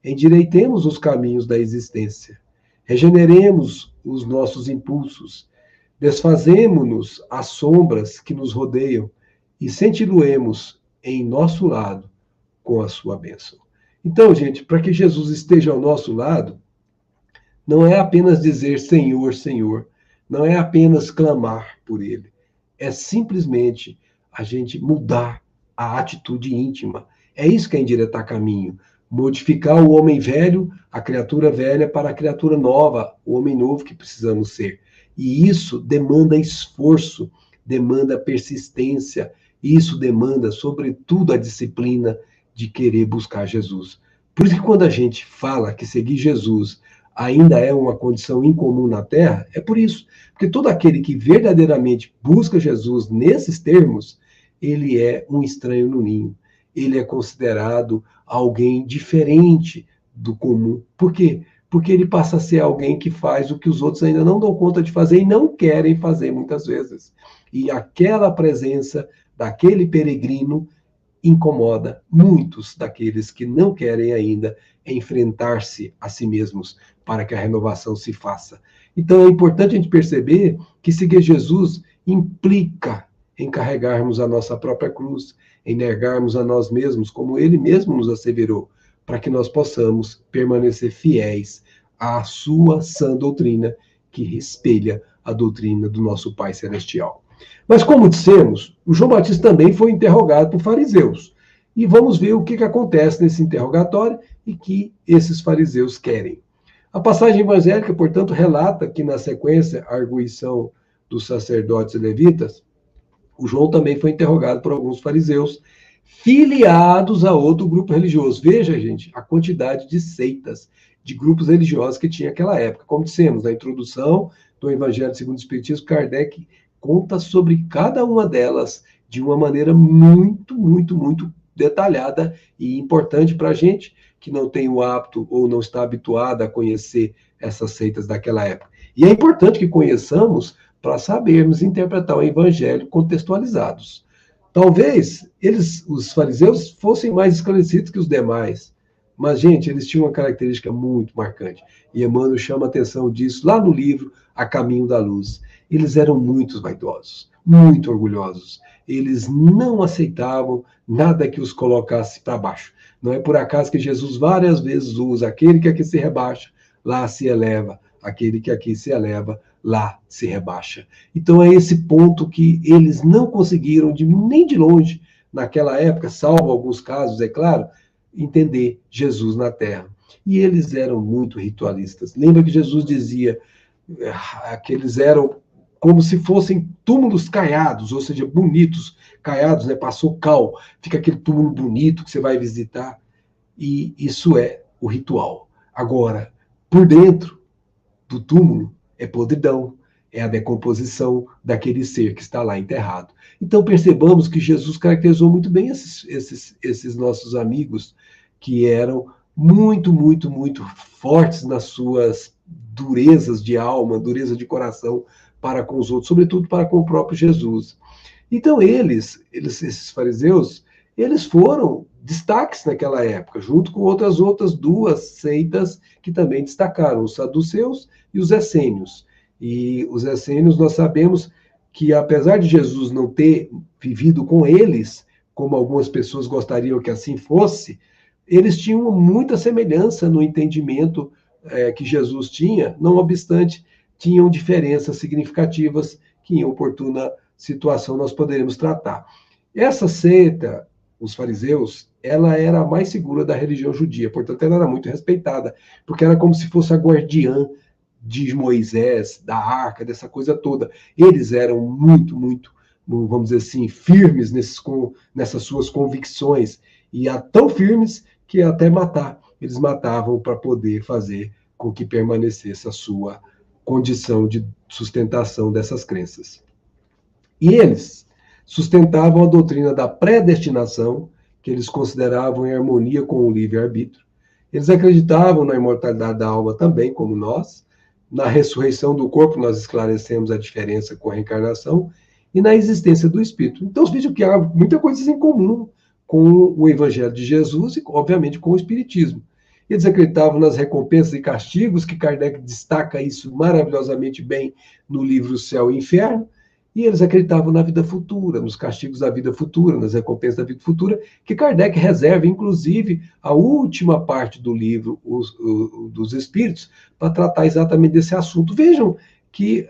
endireitemos os caminhos da existência, regeneremos os nossos impulsos, desfazemo-nos as sombras que nos rodeiam e sentiluemos em nosso lado com a sua bênção. Então, gente, para que Jesus esteja ao nosso lado, não é apenas dizer Senhor, Senhor, não é apenas clamar por Ele, é simplesmente a gente mudar a atitude íntima. É isso que é endireitar caminho. Modificar o homem velho, a criatura velha, para a criatura nova, o homem novo que precisamos ser. E isso demanda esforço, demanda persistência, isso demanda, sobretudo, a disciplina de querer buscar Jesus. Por isso que quando a gente fala que seguir Jesus ainda é uma condição incomum na Terra, é por isso. Porque todo aquele que verdadeiramente busca Jesus nesses termos, ele é um estranho no ninho. Ele é considerado alguém diferente do comum. Por quê? Porque ele passa a ser alguém que faz o que os outros ainda não dão conta de fazer e não querem fazer muitas vezes. E aquela presença daquele peregrino incomoda muitos daqueles que não querem ainda enfrentar-se a si mesmos para que a renovação se faça. Então é importante a gente perceber que seguir Jesus implica em carregarmos a nossa própria cruz, em negarmos a nós mesmos, como ele mesmo nos asseverou, para que nós possamos permanecer fiéis à sua sã doutrina, que espelha a doutrina do nosso Pai Celestial. Mas, como dissemos, o João Batista também foi interrogado por fariseus. E vamos ver o que acontece nesse interrogatório e que esses fariseus querem. A passagem evangélica, portanto, relata que, na sequência, a arguição dos sacerdotes e levitas, o João também foi interrogado por alguns fariseus, filiados a outro grupo religioso. Veja, gente, a quantidade de seitas, de grupos religiosos que tinha naquela época. Como dissemos na introdução do Evangelho segundo o Espiritismo, Kardec conta sobre cada uma delas de uma maneira muito, muito, muito detalhada e importante para a gente que não tem o hábito ou não está habituado a conhecer essas seitas daquela época. E é importante que conheçamos para sabermos interpretar o Evangelho contextualizados. Talvez os fariseus, fossem mais esclarecidos que os demais, mas, gente, eles tinham uma característica muito marcante. E Emmanuel chama a atenção disso lá no livro A Caminho da Luz. Eles eram muito vaidosos, muito orgulhosos. Eles não aceitavam nada que os colocasse para baixo. Não é por acaso que Jesus várias vezes usa: aquele que aqui se rebaixa, lá se eleva. Aquele que aqui se eleva, lá se rebaixa. Então é esse ponto que eles não conseguiram, nem de longe, naquela época, salvo alguns casos, é claro, entender Jesus na Terra. E eles eram muito ritualistas. Lembra que Jesus dizia que eles eram como se fossem túmulos caiados, ou seja, bonitos, caiados, né? Passou cal, fica aquele túmulo bonito que você vai visitar. E isso é o ritual. Agora, por dentro do túmulo é podridão, é a decomposição daquele ser que está lá enterrado. Então percebamos que Jesus caracterizou muito bem esses nossos amigos, que eram muito, muito, muito fortes nas suas durezas de alma, dureza de coração para com os outros, sobretudo para com o próprio Jesus. Então esses fariseus, eles foram destaques naquela época, junto com outras duas seitas que também destacaram, os saduceus e os essênios. E os essênios, nós sabemos que, apesar de Jesus não ter vivido com eles, como algumas pessoas gostariam que assim fosse, eles tinham muita semelhança no entendimento que Jesus tinha, não obstante, tinham diferenças significativas que, em oportuna situação, nós poderemos tratar. Essa seita, os fariseus, ela era a mais segura da religião judia, portanto, ela era muito respeitada, porque era como se fosse a guardiã de Moisés, da arca, dessa coisa toda. Eles eram muito, muito, vamos dizer assim, firmes nessas suas convicções, e tão firmes que até matar. Eles matavam para poder fazer com que permanecesse a sua condição de sustentação dessas crenças. E eles sustentavam a doutrina da predestinação, que eles consideravam em harmonia com o livre-arbítrio. Eles acreditavam na imortalidade da alma também, como nós, na ressurreição do corpo, nós esclarecemos a diferença com a reencarnação, e na existência do espírito. Então, vejam que há muita coisa em comum com o Evangelho de Jesus e, obviamente, com o Espiritismo. Eles acreditavam nas recompensas e castigos, que Kardec destaca isso maravilhosamente bem no livro Céu e Inferno, e eles acreditavam na vida futura, nos castigos da vida futura, nas recompensas da vida futura, que Kardec reserva, inclusive, a última parte do livro dos Espíritos, para tratar exatamente desse assunto. Vejam que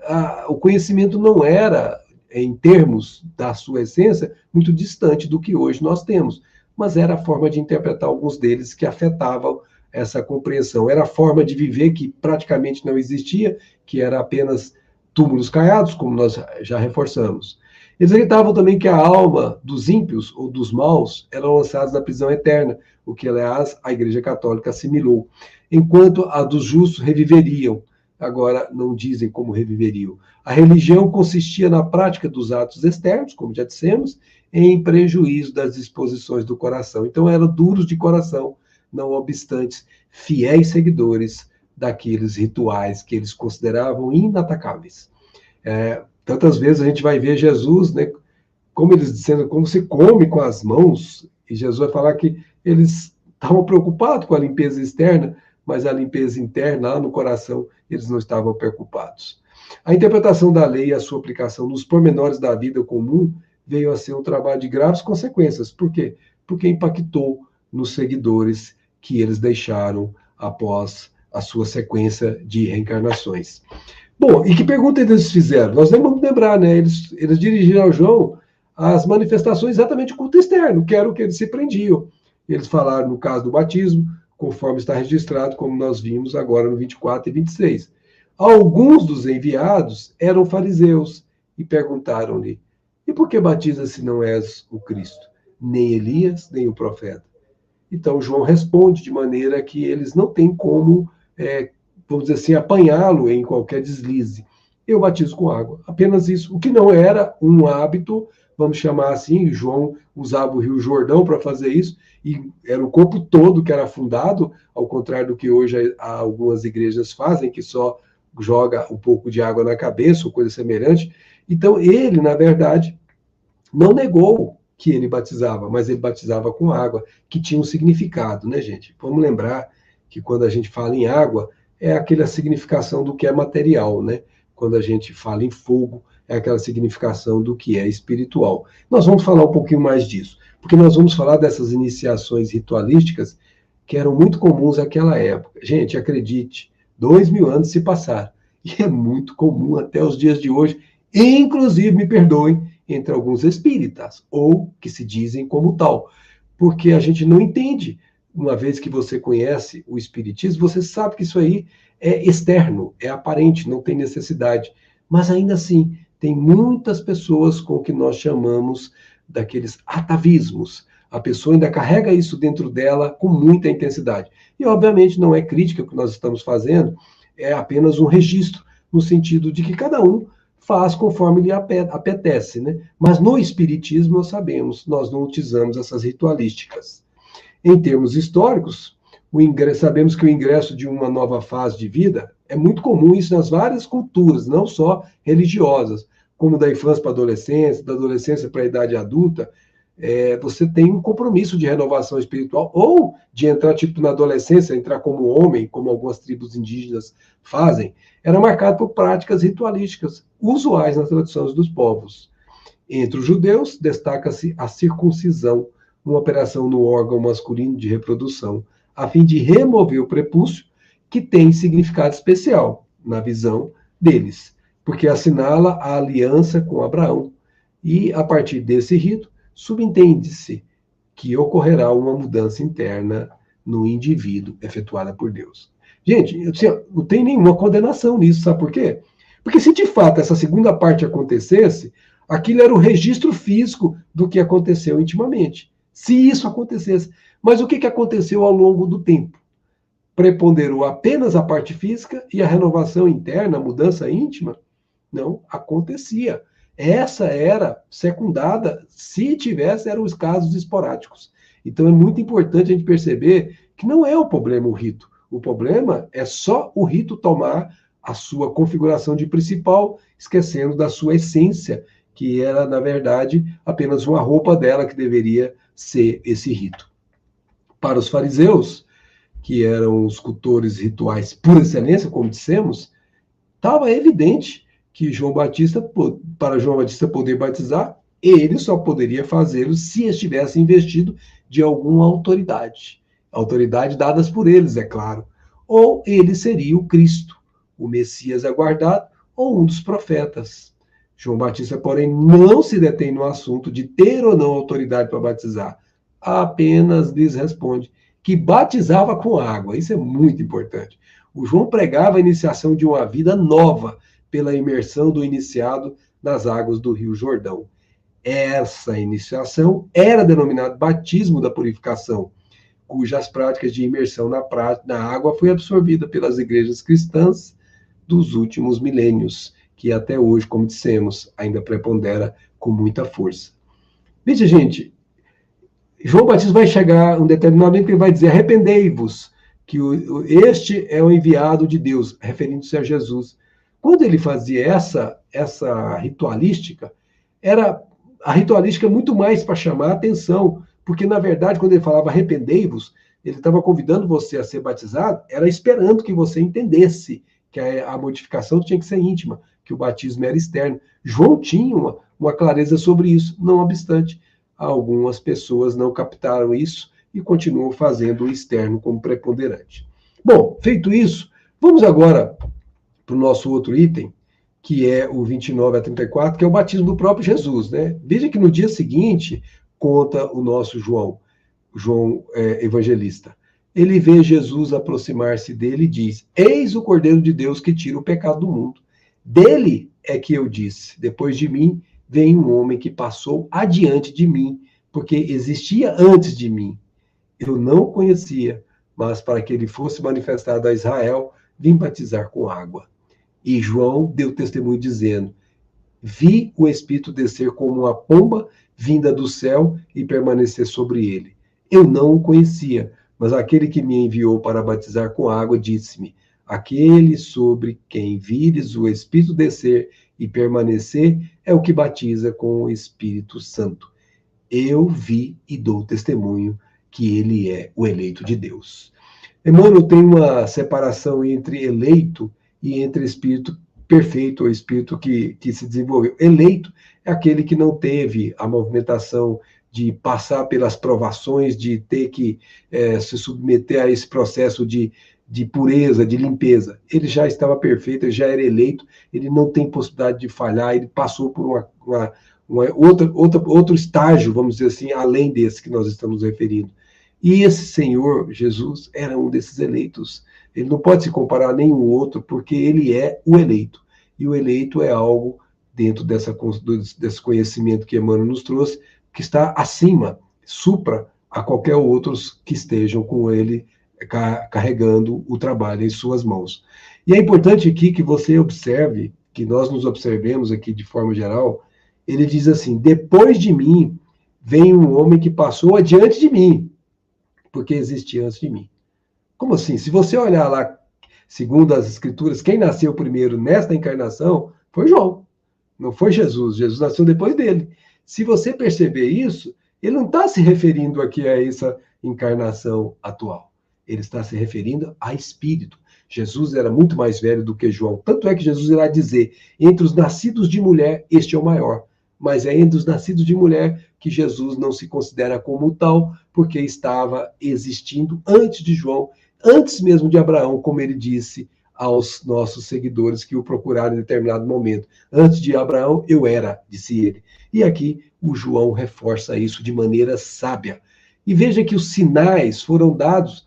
o conhecimento não era, em termos da sua essência, muito distante do que hoje nós temos, mas era a forma de interpretar alguns deles que afetavam essa compreensão. Era a forma de viver que praticamente não existia, que era apenas túmulos caiados, como nós já reforçamos. Eles acreditavam também que a alma dos ímpios ou dos maus eram lançados na prisão eterna, o que, aliás, a Igreja Católica assimilou, enquanto a dos justos reviveriam. Agora, não dizem como reviveriam. A religião consistia na prática dos atos externos, como já dissemos, em prejuízo das disposições do coração. Então, eram duros de coração, não obstante, fiéis seguidores daqueles rituais que eles consideravam inatacáveis. Tantas vezes a gente vai ver Jesus, né, como eles dizendo, como se come com as mãos, e Jesus vai falar que eles estavam preocupados com a limpeza externa, mas a limpeza interna, lá no coração, eles não estavam preocupados. A interpretação da lei e a sua aplicação nos pormenores da vida comum veio a ser um trabalho de graves consequências. Por quê? Porque impactou nos seguidores que eles deixaram após a sua sequência de reencarnações. Bom, e que pergunta eles fizeram? Nós nem vamos lembrar, né? Eles dirigiram ao João as manifestações exatamente do culto externo, que era o que eles se prendiam. Eles falaram, no caso do batismo, conforme está registrado, como nós vimos agora no 24 e 26. Alguns dos enviados eram fariseus e perguntaram-lhe: e por que batiza se não és o Cristo, nem Elias, nem o profeta? Então, João responde de maneira que eles não têm como, vamos dizer assim, apanhá-lo em qualquer deslize. Eu batizo com água, apenas isso. O que não era um hábito, vamos chamar assim, João usava o Rio Jordão para fazer isso, e era o corpo todo que era afundado, ao contrário do que hoje algumas igrejas fazem, que só joga um pouco de água na cabeça, ou coisa semelhante. Então, ele, na verdade, não negou que ele batizava, mas ele batizava com água, que tinha um significado, né, gente? Vamos lembrar que quando a gente fala em água, é aquela significação do que é material, né? Quando a gente fala em fogo, é aquela significação do que é espiritual. Nós vamos falar um pouquinho mais disso, porque nós vamos falar dessas iniciações ritualísticas que eram muito comuns naquela época. Gente, acredite, 2000 anos se passaram, e é muito comum até os dias de hoje, inclusive, me perdoem, entre alguns espíritas, ou que se dizem como tal, porque a gente não entende. Uma vez que você conhece o espiritismo, você sabe que isso aí é externo, é aparente, não tem necessidade. Mas ainda assim, tem muitas pessoas com o que nós chamamos daqueles atavismos. A pessoa ainda carrega isso dentro dela com muita intensidade. E, obviamente, não é crítica o que nós estamos fazendo, é apenas um registro, no sentido de que cada um faz conforme lhe apetece, né? Mas no espiritismo, nós sabemos, nós não utilizamos essas ritualísticas. Em termos históricos, sabemos que o ingresso de uma nova fase de vida é muito comum isso nas várias culturas, não só religiosas, como da infância para a adolescência, da adolescência para a idade adulta. Você tem um compromisso de renovação espiritual, ou de entrar, tipo, na adolescência, entrar como homem, como algumas tribos indígenas fazem, era marcado por práticas ritualísticas, usuais nas tradições dos povos. Entre os judeus, destaca-se a circuncisão, uma operação no órgão masculino de reprodução, a fim de remover o prepúcio, que tem significado especial, na visão deles, porque assinala a aliança com Abraão. E, a partir desse rito, subentende-se que ocorrerá uma mudança interna no indivíduo efetuada por Deus. Gente, não tem nenhuma condenação nisso, sabe por quê? Porque se de fato essa segunda parte acontecesse, aquilo era o registro físico do que aconteceu intimamente. Se isso acontecesse. Mas o que aconteceu ao longo do tempo? Preponderou apenas a parte física e a renovação interna, a mudança íntima? Não acontecia. Essa era secundada, se tivesse, eram os casos esporádicos. Então é muito importante a gente perceber que não é o problema o rito. O problema é só o rito tomar a sua configuração de principal, esquecendo da sua essência, que era, na verdade, apenas uma roupa dela que deveria ser esse rito. Para os fariseus, que eram os cultores rituais por excelência, como dissemos, estava evidente que para João Batista poder batizar, ele só poderia fazê-lo se estivesse investido de alguma autoridade. Autoridade dadas por eles, é claro. Ou ele seria o Cristo, o Messias aguardado, ou um dos profetas. João Batista, porém, não se detém no assunto de ter ou não autoridade para batizar. Apenas lhes responde que batizava com água. Isso é muito importante. O João pregava a iniciação de uma vida nova, pela imersão do iniciado nas águas do Rio Jordão. Essa iniciação era denominada batismo da purificação, cujas práticas de imersão na água foi absorvida pelas igrejas cristãs dos últimos milênios, que até hoje, como dissemos, ainda prepondera com muita força. Veja, gente, João Batista vai chegar um determinado momento que ele vai dizer: arrependei-vos, que este é o enviado de Deus, referindo-se a Jesus. Quando ele fazia essa ritualística, era a ritualística muito mais para chamar a atenção, porque, na verdade, quando ele falava arrependei-vos, ele estava convidando você a ser batizado, era esperando que você entendesse que a modificação tinha que ser íntima, que o batismo era externo. João tinha uma clareza sobre isso, não obstante, algumas pessoas não captaram isso e continuam fazendo o externo como preponderante. Bom, feito isso, vamos agora para o nosso outro item, que é o 29 a 34, que é o batismo do próprio Jesus, né? Veja que no dia seguinte, conta o nosso João Evangelista, ele vê Jesus aproximar-se dele e diz: Eis o Cordeiro de Deus que tira o pecado do mundo. Dele é que eu disse: depois de mim vem um homem que passou adiante de mim, porque existia antes de mim. Eu não o conhecia, mas para que ele fosse manifestado a Israel, vim batizar com água. E João deu testemunho dizendo: vi o Espírito descer como uma pomba vinda do céu e permanecer sobre ele. Eu não o conhecia, mas aquele que me enviou para batizar com água disse-me: aquele sobre quem vires o Espírito descer e permanecer é o que batiza com o Espírito Santo. Eu vi e dou testemunho que ele é o eleito de Deus. Emmanuel tem uma separação entre eleito e entre espírito perfeito, ou espírito que se desenvolveu. Eleito é aquele que não teve a movimentação de passar pelas provações, de ter que se submeter a esse processo de pureza, de limpeza. Ele já estava perfeito, ele já era eleito, ele não tem possibilidade de falhar, ele passou por outro estágio, vamos dizer assim, além desse que nós estamos referindo. E esse Senhor, Jesus, era um desses eleitos. Ele não pode se comparar a nenhum outro, porque ele é o eleito. E o eleito é algo, dentro desse conhecimento que Emmanuel nos trouxe, que está acima, supra a qualquer outros que estejam com ele, carregando o trabalho em suas mãos. E é importante aqui que você observe, que nós nos observemos aqui de forma geral, ele diz assim: depois de mim vem um homem que passou adiante de mim, porque existia antes de mim. Como assim? Se você olhar lá, segundo as Escrituras, quem nasceu primeiro nesta encarnação foi João, não foi Jesus. Jesus nasceu depois dele. Se você perceber isso, ele não está se referindo aqui a essa encarnação atual. Ele está se referindo a espírito. Jesus era muito mais velho do que João. Tanto é que Jesus irá dizer: entre os nascidos de mulher, este é o maior. Mas é entre os nascidos de mulher que Jesus não se considera como tal, porque estava existindo antes de João, antes mesmo de Abraão, como ele disse aos nossos seguidores que o procuraram em determinado momento. Antes de Abraão, eu era, disse ele. E aqui o João reforça isso de maneira sábia. E veja que os sinais foram dados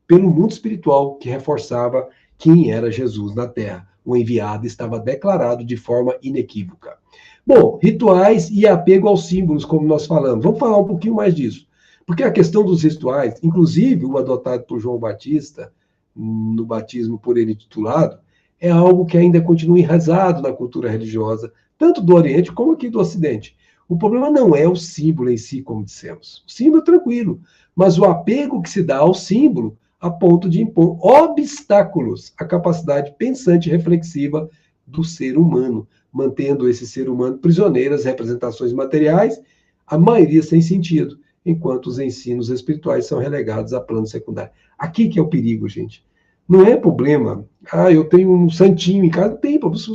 pelo mundo espiritual, que reforçava quem era Jesus na Terra. O enviado estava declarado de forma inequívoca. Bom, rituais e apego aos símbolos, como nós falamos. Vamos falar um pouquinho mais disso. Porque a questão dos rituais, inclusive o adotado por João Batista, no batismo por ele titulado, é algo que ainda continua enraizado na cultura religiosa, tanto do Oriente como aqui do Ocidente. O problema não é o símbolo em si, como dissemos. O símbolo é tranquilo, mas o apego que se dá ao símbolo a ponto de impor obstáculos à capacidade pensante e reflexiva do ser humano, mantendo esse ser humano prisioneiro às representações materiais, a maioria sem sentido, enquanto os ensinos espirituais são relegados a plano secundário. Aqui que é o perigo, gente. Não é problema. Eu tenho um santinho em casa. Não tem problema.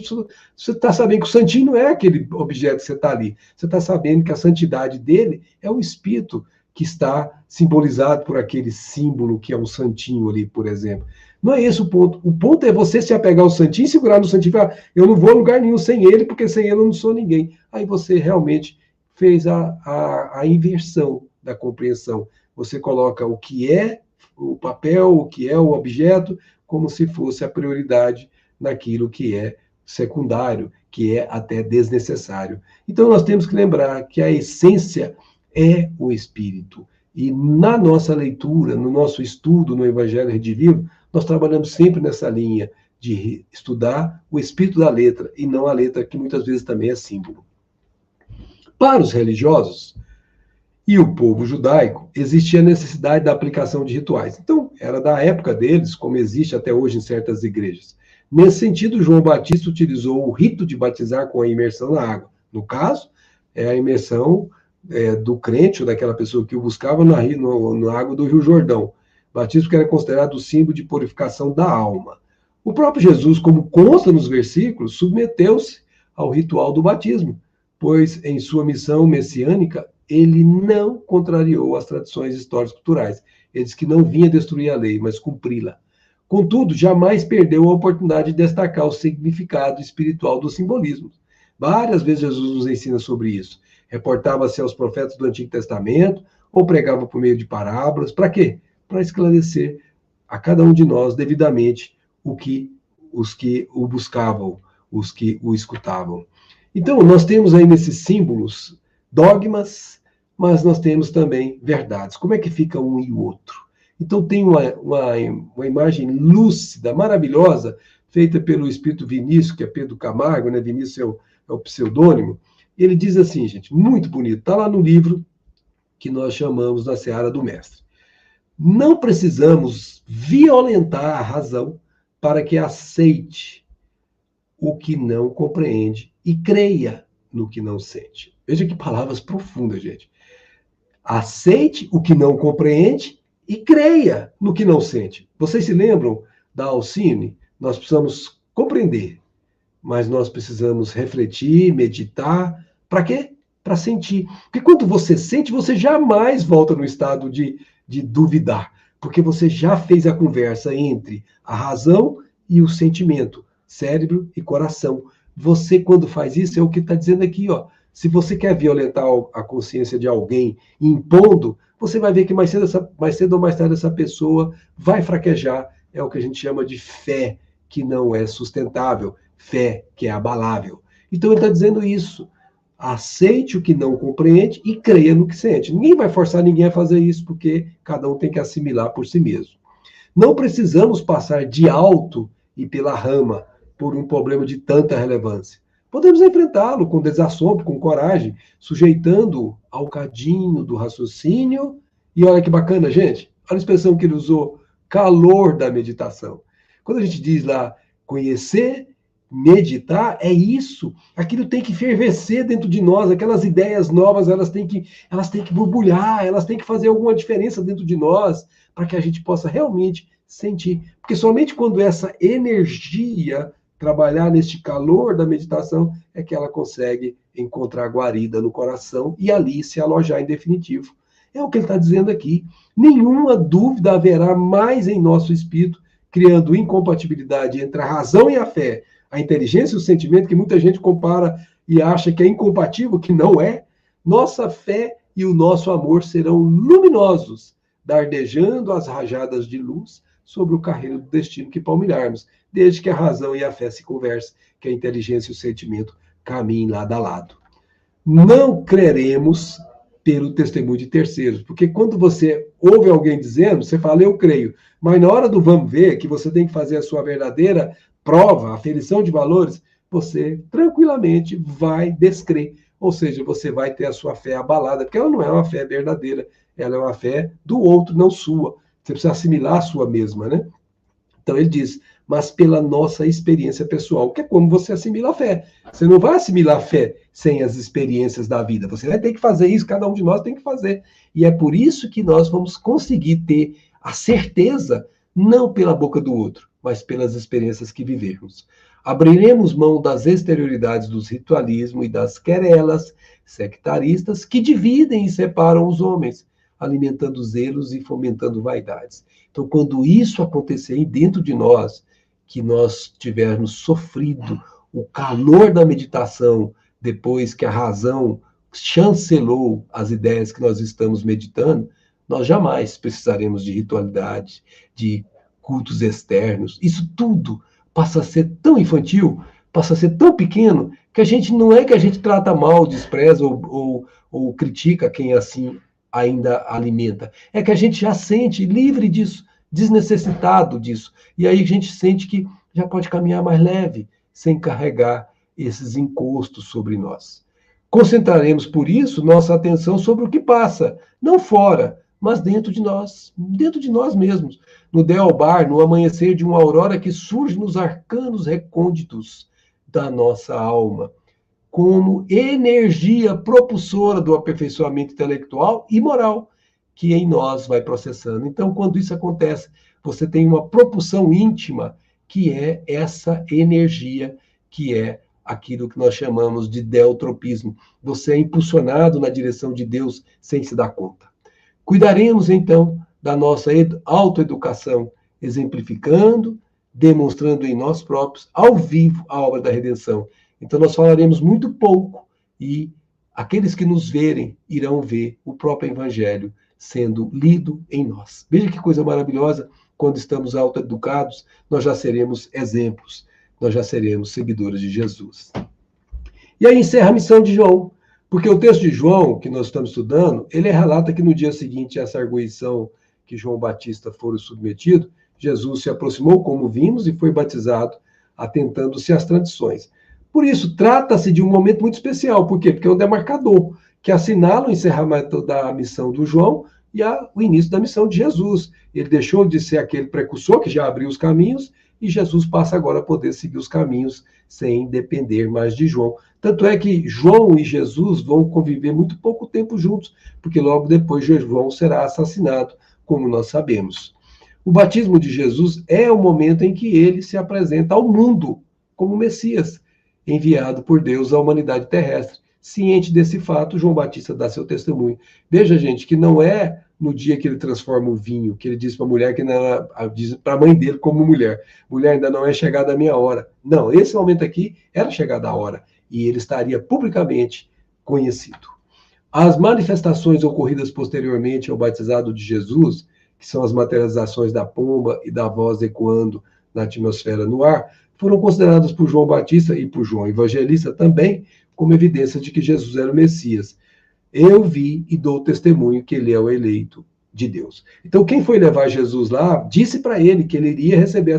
Você está sabendo que o santinho não é aquele objeto que você está ali. Você está sabendo que a santidade dele é o espírito que está simbolizado por aquele símbolo que é um santinho ali, por exemplo. Não é esse o ponto. O ponto é você se apegar ao santinho, segurar no santinho e falar: eu não vou a lugar nenhum sem ele, porque sem ele eu não sou ninguém. Aí você realmente fez a inversão da compreensão. Você coloca o que é o papel, o que é o objeto, como se fosse a prioridade naquilo que é secundário, que é até desnecessário. Então nós temos que lembrar que a essência é o espírito. E na nossa leitura, no nosso estudo no Evangelho Redivivo, nós trabalhamos sempre nessa linha de estudar o espírito da letra e não a letra, que muitas vezes também é símbolo. Para os religiosos e o povo judaico, existia a necessidade da aplicação de rituais. Então, era da época deles, como existe até hoje em certas igrejas. Nesse sentido, João Batista utilizou o rito de batizar com a imersão na água. No caso, é a imersão do crente, ou daquela pessoa que o buscava na água do Rio Jordão. Batismo que era considerado o símbolo de purificação da alma. O próprio Jesus, como consta nos versículos, submeteu-se ao ritual do batismo, pois em sua missão messiânica, ele não contrariou as tradições históricas culturais. Ele disse que não vinha destruir a lei, mas cumpri-la. Contudo, jamais perdeu a oportunidade de destacar o significado espiritual do simbolismo. Várias vezes Jesus nos ensina sobre isso. Reportava-se aos profetas do Antigo Testamento, ou pregava por meio de parábolas. Para quê? para esclarecer a cada um de nós devidamente os que o buscavam, os que o escutavam. Então, nós temos aí nesses símbolos dogmas, mas nós temos também verdades. Como é que fica um e o outro? Então, tem uma imagem lúcida, maravilhosa, feita pelo Espírito Vinícius, que é Pedro Camargo, né? Vinícius é o pseudônimo. Ele diz assim, gente, muito bonito, está lá no livro que nós chamamos da Seara do Mestre. Não precisamos violentar a razão para que aceite o que não compreende e creia no que não sente. Veja que palavras profundas, gente. Aceite o que não compreende e creia no que não sente. Vocês se lembram da Alcine? Nós precisamos compreender, mas nós precisamos refletir, meditar. Para quê? Para sentir. Porque quando você sente, você jamais volta no estado de duvidar, porque você já fez a conversa entre a razão e o sentimento, cérebro e coração. Você, quando faz isso, é o que está dizendo aqui, ó. Se você quer violentar a consciência de alguém impondo, você vai ver que mais cedo ou mais tarde essa pessoa vai fraquejar. É o que a gente chama de fé, que não é sustentável, fé que é abalável. Então ele está dizendo isso. Aceite o que não compreende e creia no que sente. Ninguém vai forçar ninguém a fazer isso, porque cada um tem que assimilar por si mesmo. Não precisamos passar de alto e pela rama por um problema de tanta relevância. Podemos enfrentá-lo com desassombro, com coragem, sujeitando ao cadinho do raciocínio. E olha que bacana, gente. Olha a expressão que ele usou, calor da meditação. Quando a gente diz lá, conhecer, meditar, é isso. Aquilo tem que fervescer dentro de nós, aquelas ideias novas, elas têm que borbulhar, elas têm que fazer alguma diferença dentro de nós, para que a gente possa realmente sentir. Porque somente quando essa energia trabalhar neste calor da meditação é que ela consegue encontrar guarida no coração e ali se alojar em definitivo. É o que ele está dizendo aqui. Nenhuma dúvida haverá mais em nosso espírito, criando incompatibilidade entre a razão e a fé, a inteligência e o sentimento, que muita gente compara e acha que é incompatível, que não é. Nossa fé e o nosso amor serão luminosos, dardejando as rajadas de luz sobre o carreiro do destino que palmilharmos, desde que a razão e a fé se conversem, que a inteligência e o sentimento caminhem lado a lado. Não creremos pelo testemunho de terceiros, porque quando você ouve alguém dizendo, você fala, eu creio, mas na hora do vamos ver, que você tem que fazer a sua verdadeira prova, aferição de valores, você tranquilamente vai descrer, ou seja, você vai ter a sua fé abalada, porque ela não é uma fé verdadeira, ela é uma fé do outro, não sua. Você precisa assimilar a sua mesma, né? Então ele diz, mas pela nossa experiência pessoal, que é como você assimila a fé. Você não vai assimilar a fé sem as experiências da vida. Você vai ter que fazer isso, cada um de nós tem que fazer. E é por isso que nós vamos conseguir ter a certeza, não pela boca do outro, mas pelas experiências que vivermos. Abriremos mão das exterioridades dos ritualismos e das querelas sectaristas que dividem e separam os homens, alimentando zelos e fomentando vaidades. Então, quando isso acontecer dentro de nós, que nós tivermos sofrido o calor da meditação, depois que a razão chancelou as ideias que nós estamos meditando, nós jamais precisaremos de ritualidade, de cultos externos. Isso tudo passa a ser tão infantil, passa a ser tão pequeno, que a gente não é que a gente trata mal, despreza ou critica quem assim ainda alimenta. É que a gente já sente livre disso, desnecessitado disso. E aí a gente sente que já pode caminhar mais leve, sem carregar esses encostos sobre nós. Concentraremos, por isso, nossa atenção sobre o que passa, não fora, mas dentro de nós mesmos. No Deobar, no amanhecer de uma aurora que surge nos arcanos recônditos da nossa alma, como energia propulsora do aperfeiçoamento intelectual e moral que em nós vai processando. Então, quando isso acontece, você tem uma propulsão íntima, que é essa energia, que é aquilo que nós chamamos de deotropismo. Você é impulsionado na direção de Deus sem se dar conta. Cuidaremos, então, da nossa autoeducação, exemplificando, demonstrando em nós próprios, ao vivo, a obra da redenção. Então, nós falaremos muito pouco e aqueles que nos verem irão ver o próprio Evangelho sendo lido em nós. Veja que coisa maravilhosa, quando estamos autoeducados, nós já seremos exemplos, nós já seremos seguidores de Jesus. E aí encerra a missão de João, porque o texto de João, que nós estamos estudando, ele relata que no dia seguinte a essa arguição que João Batista fora submetido, Jesus se aproximou, como vimos, e foi batizado, atentando-se às tradições. Por isso, trata-se de um momento muito especial. Por quê? Porque é um demarcador que assinala o encerramento da missão do João e o início da missão de Jesus. Ele deixou de ser aquele precursor que já abriu os caminhos e Jesus passa agora a poder seguir os caminhos sem depender mais de João. Tanto é que João e Jesus vão conviver muito pouco tempo juntos, porque logo depois João será assassinado, como nós sabemos. O batismo de Jesus é o momento em que ele se apresenta ao mundo como Messias, enviado por Deus à humanidade terrestre. Ciente desse fato, João Batista dá seu testemunho. Veja, gente, que não é no dia que ele transforma o vinho, que ele diz para a mulher, que não, diz para a mãe dele como mulher, ainda não é chegada a minha hora. Não, esse momento aqui era chegada a hora, e ele estaria publicamente conhecido. As manifestações ocorridas posteriormente ao batizado de Jesus, que são as materializações da pomba e da voz ecoando na atmosfera no ar, foram consideradas por João Batista e por João Evangelista também como evidência de que Jesus era o Messias. Eu vi e dou testemunho que ele é o eleito de Deus. Então, quem foi levar Jesus lá, disse para ele que ele iria receber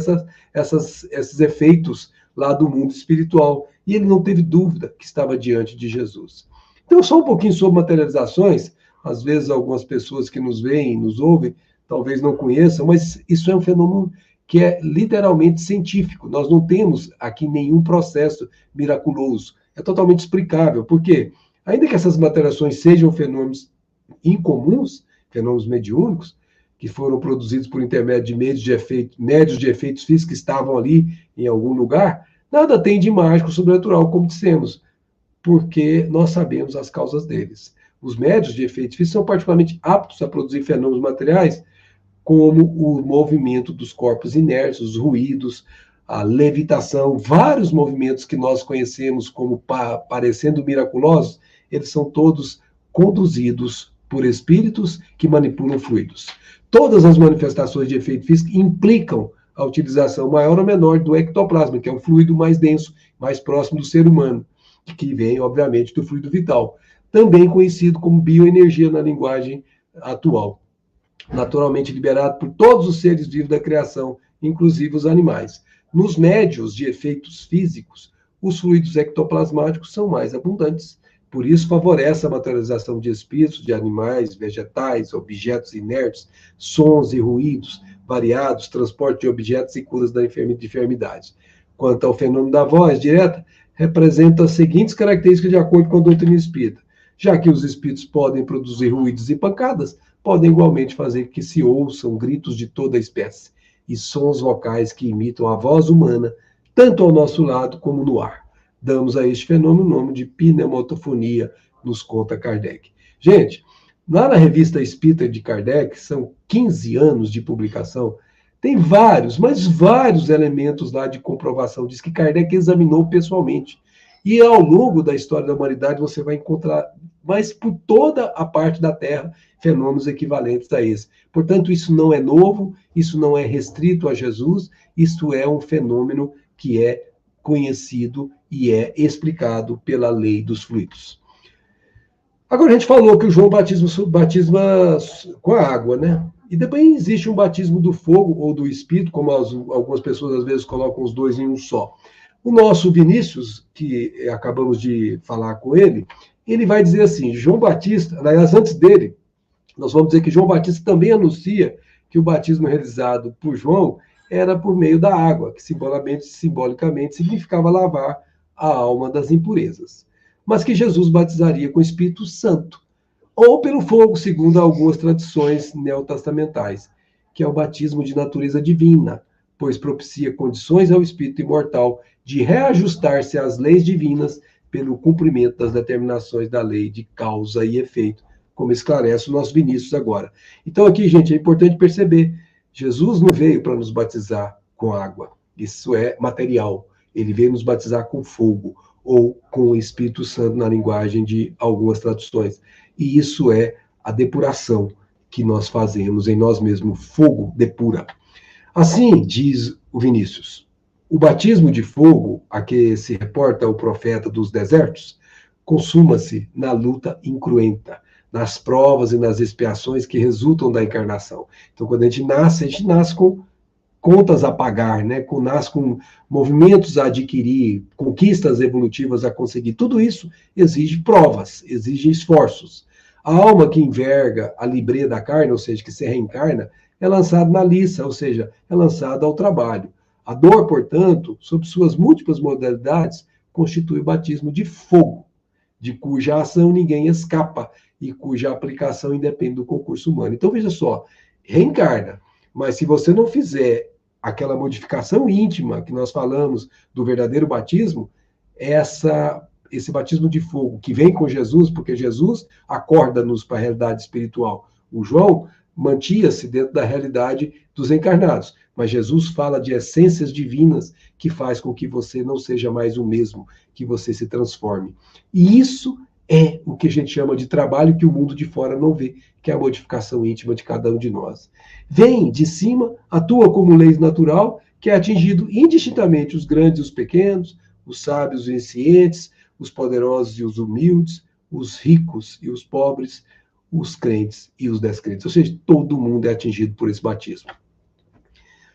esses efeitos lá do mundo espiritual. E ele não teve dúvida que estava diante de Jesus. Então, só um pouquinho sobre materializações. Às vezes, algumas pessoas que nos veem, nos ouvem, talvez não conheçam, mas isso é um fenômeno que é literalmente científico. Nós não temos aqui nenhum processo miraculoso. É totalmente explicável. Por quê? Ainda que essas materializações sejam fenômenos incomuns, fenômenos mediúnicos, que foram produzidos por intermédio de médios de efeitos físicos que estavam ali em algum lugar, nada tem de mágico sobrenatural, como dissemos, porque nós sabemos as causas deles. Os médios de efeitos físicos são particularmente aptos a produzir fenômenos materiais, como o movimento dos corpos inertes, os ruídos, a levitação, vários movimentos que nós conhecemos como parecendo miraculosos, eles são todos conduzidos por espíritos que manipulam fluidos. Todas as manifestações de efeito físico implicam a utilização maior ou menor do ectoplasma, que é um fluido mais denso, mais próximo do ser humano, que vem, obviamente, do fluido vital, também conhecido como bioenergia na linguagem atual, naturalmente liberado por todos os seres vivos da criação, inclusive os animais. Nos médios de efeitos físicos, os fluidos ectoplasmáticos são mais abundantes. Por isso, favorece a materialização de espíritos, de animais, vegetais, objetos inertes, sons e ruídos variados, transporte de objetos e curas de enfermidades. Quanto ao fenômeno da voz direta, representa as seguintes características de acordo com a doutrina espírita. Já que os espíritos podem produzir ruídos e pancadas, podem igualmente fazer que se ouçam gritos de toda espécie e sons vocais que imitam a voz humana, tanto ao nosso lado como no ar. Damos a este fenômeno o nome de pneumotofonia, nos conta Kardec. Gente, lá na revista Espírita de Kardec, são 15 anos de publicação, tem vários, mas vários elementos lá de comprovação, diz que Kardec examinou pessoalmente. E ao longo da história da humanidade você vai encontrar, mas por toda a parte da Terra, fenômenos equivalentes a esse. Portanto, isso não é novo, isso não é restrito a Jesus, isso é um fenômeno que é conhecido e é explicado pela lei dos fluidos. Agora a gente falou que o João batisma com a água, né? E também existe um batismo do fogo ou do Espírito, como algumas pessoas às vezes colocam os dois em um só. O nosso Vinícius, que acabamos de falar com ele, ele vai dizer assim, João Batista, aliás, antes dele, nós vamos dizer que João Batista também anuncia que o batismo realizado por João era por meio da água, que simbolicamente significava lavar a alma das impurezas. Mas que Jesus batizaria com o Espírito Santo, ou pelo fogo, segundo algumas tradições neotestamentais, que é o batismo de natureza divina, pois propicia condições ao espírito imortal de reajustar-se às leis divinas pelo cumprimento das determinações da lei de causa e efeito, como esclarece o nosso Vinícius agora. Então aqui, gente, é importante perceber, Jesus não veio para nos batizar com água, isso é material, ele veio nos batizar com fogo, ou com o Espírito Santo na linguagem de algumas traduções. E isso é a depuração que nós fazemos em nós mesmos, fogo depura. Assim, diz o Vinícius, o batismo de fogo, a que se reporta o profeta dos desertos, consuma-se na luta incruenta, nas provas e nas expiações que resultam da encarnação. Então, quando a gente nasce com contas a pagar, né? Nasce com movimentos a adquirir, conquistas evolutivas a conseguir. Tudo isso exige provas, exige esforços. A alma que enverga a libreza da carne, ou seja, que se reencarna, é lançada na liça, ou seja, é lançada ao trabalho. A dor, portanto, sob suas múltiplas modalidades, constitui o batismo de fogo, de cuja ação ninguém escapa e cuja aplicação independe do concurso humano. Então, veja só, reencarna, mas se você não fizer aquela modificação íntima que nós falamos do verdadeiro batismo, esse batismo de fogo que vem com Jesus, porque Jesus acorda-nos para a realidade espiritual. O João mantinha-se dentro da realidade dos encarnados, mas Jesus fala de essências divinas que faz com que você não seja mais o mesmo, que você se transforme. E isso é o que a gente chama de trabalho que o mundo de fora não vê, que é a modificação íntima de cada um de nós. Vem de cima, atua como lei natural, que é atingido indistintamente os grandes e os pequenos, os sábios e os cientes, os poderosos e os humildes, os ricos e os pobres, os crentes e os descrentes. Ou seja, todo mundo é atingido por esse batismo.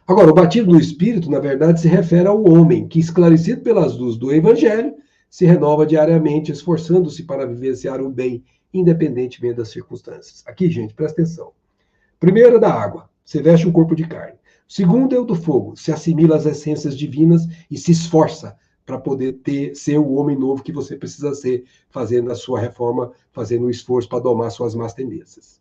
Agora, o batismo do Espírito, na verdade, se refere ao homem que, esclarecido pelas luzes do Evangelho, se renova diariamente, esforçando-se para vivenciar o bem, independentemente das circunstâncias. Aqui, gente, presta atenção. Primeiro é da água, você veste um corpo de carne. Segundo é o do fogo, se assimila às essências divinas e se esforça para poder ser o homem novo que você precisa ser, fazendo a sua reforma, fazendo o esforço para domar suas más tendências.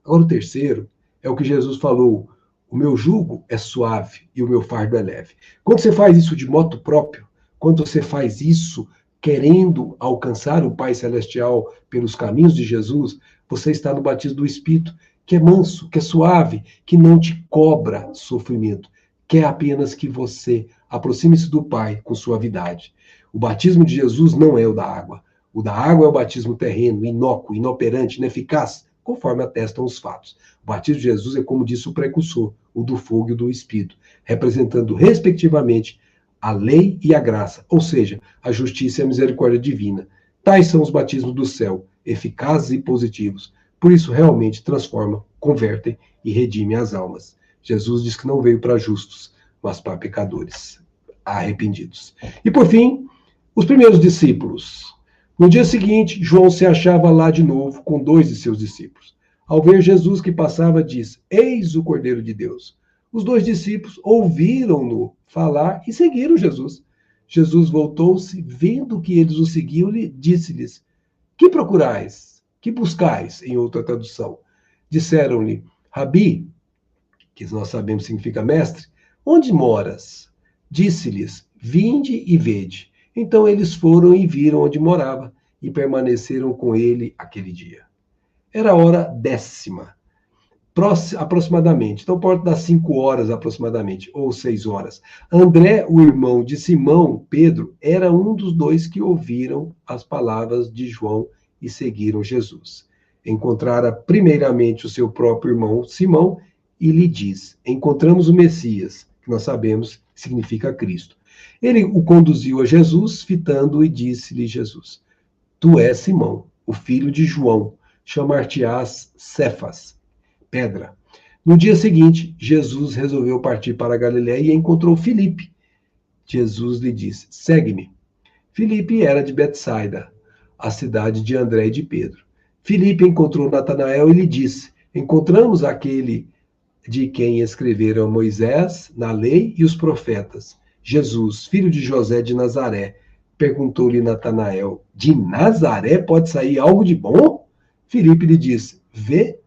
Agora, o terceiro é o que Jesus falou, o meu jugo é suave e o meu fardo é leve. Quando você faz isso de moto próprio, quando você faz isso querendo alcançar o Pai Celestial pelos caminhos de Jesus, você está no batismo do Espírito, que é manso, que é suave, que não te cobra sofrimento, quer apenas que você aproxime-se do Pai com suavidade. O batismo de Jesus não é o da água. O da água é o batismo terreno, inócuo, inoperante, ineficaz, conforme atestam os fatos. O batismo de Jesus é, como disse o precursor, o do fogo e o do Espírito, representando, respectivamente, a lei e a graça, ou seja, a justiça e a misericórdia divina. Tais são os batismos do céu, eficazes e positivos. Por isso, realmente transformam, convertem e redimem as almas. Jesus diz que não veio para justos, mas para pecadores, arrependidos. E, por fim, os primeiros discípulos. No dia seguinte, João se achava lá de novo com 2 de seus discípulos. Ao ver Jesus que passava, disse, eis o Cordeiro de Deus. Os 2 discípulos ouviram-no falar e seguiram Jesus. Jesus voltou-se, vendo que eles o seguiam, disse-lhes, que procurais? Que buscais? Em outra tradução. Disseram-lhe, Rabi, que nós sabemos significa mestre, onde moras? Disse-lhes, vinde e vede. Então eles foram e viram onde morava, e permaneceram com ele aquele dia. Era a hora 10ª, aproximadamente. Então, pode dar 5 horas aproximadamente, ou 6 horas. André, o irmão de Simão, Pedro, era um dos 2 que ouviram as palavras de João e seguiram Jesus. Encontrara primeiramente o seu próprio irmão Simão e lhe diz, encontramos o Messias, que nós sabemos significa Cristo. Ele o conduziu a Jesus, fitando-o, e disse-lhe Jesus, tu és Simão, o filho de João, chamar-te-ás Cefas, pedra. No dia seguinte, Jesus resolveu partir para a Galiléia e encontrou Filipe. Jesus lhe disse, segue-me. Filipe era de Betsaida, a cidade de André e de Pedro. Filipe encontrou Natanael e lhe disse, encontramos aquele de quem escreveram Moisés, na lei e os profetas, Jesus, filho de José de Nazaré. Perguntou-lhe Natanael, de Nazaré pode sair algo de bom? Filipe lhe disse, vem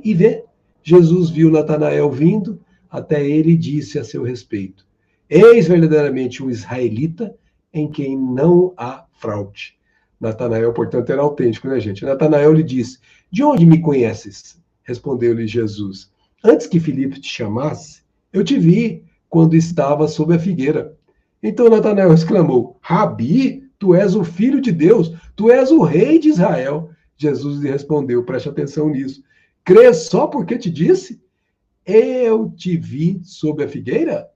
e vê. Jesus viu Natanael vindo até ele e disse a seu respeito, eis verdadeiramente um israelita em quem não há fraude. Natanael, portanto, era autêntico, né, gente? Natanael lhe disse, de onde me conheces? Respondeu-lhe Jesus, antes que Filipe te chamasse, eu te vi quando estava sob a figueira. Então Natanael exclamou, Rabi, tu és o Filho de Deus, tu és o Rei de Israel. Jesus lhe respondeu, preste atenção nisso, Crês só porque te disse? Eu te vi sob a figueira?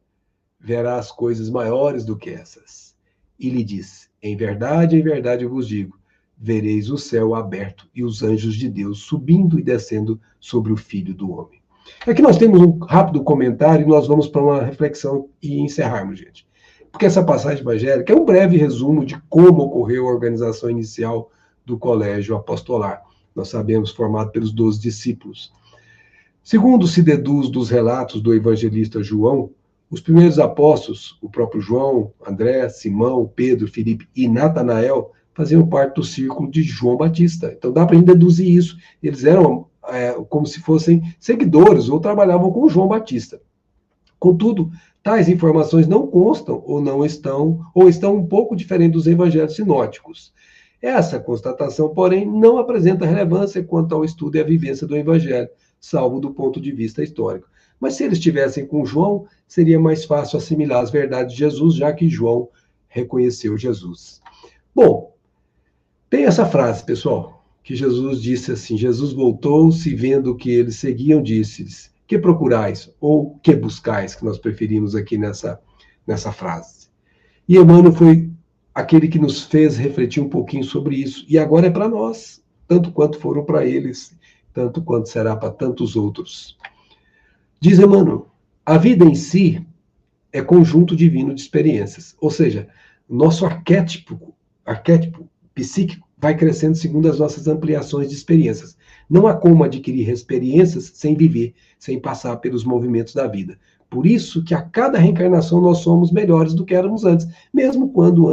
Verás coisas maiores do que essas. E lhe disse: em verdade eu vos digo, vereis o céu aberto e os anjos de Deus subindo e descendo sobre o Filho do Homem. Aqui nós temos um rápido comentário e nós vamos para uma reflexão e encerrarmos, gente. Porque essa passagem evangélica é um breve resumo de como ocorreu a organização inicial do colégio apostolar. Nós sabemos, formado pelos 12 discípulos. Segundo se deduz dos relatos do evangelista João, os primeiros apóstolos, o próprio João, André, Simão, Pedro, Filipe e Natanael, faziam parte do círculo de João Batista. Então dá para a gente deduzir isso. Eles eram como se fossem seguidores ou trabalhavam com João Batista. Contudo, tais informações não constam ou estão um pouco diferentes dos evangelhos sinóticos. Essa constatação, porém, não apresenta relevância quanto ao estudo e à vivência do evangelho, salvo do ponto de vista histórico. Mas se eles estivessem com João, seria mais fácil assimilar as verdades de Jesus, já que João reconheceu Jesus. Bom, tem essa frase, pessoal, que Jesus disse assim: Jesus voltou-se, vendo que eles seguiam, disse-lhes: que procurais? Ou que buscais, que nós preferimos aqui nessa frase. E Emmanuel foi aquele que nos fez refletir um pouquinho sobre isso. E agora é para nós, tanto quanto foram para eles, tanto quanto será para tantos outros. Diz Emmanuel, a vida em si é conjunto divino de experiências. Ou seja, nosso arquétipo psíquico vai crescendo segundo as nossas ampliações de experiências. Não há como adquirir experiências sem viver, sem passar pelos movimentos da vida. Por isso que a cada reencarnação nós somos melhores do que éramos antes. Mesmo quando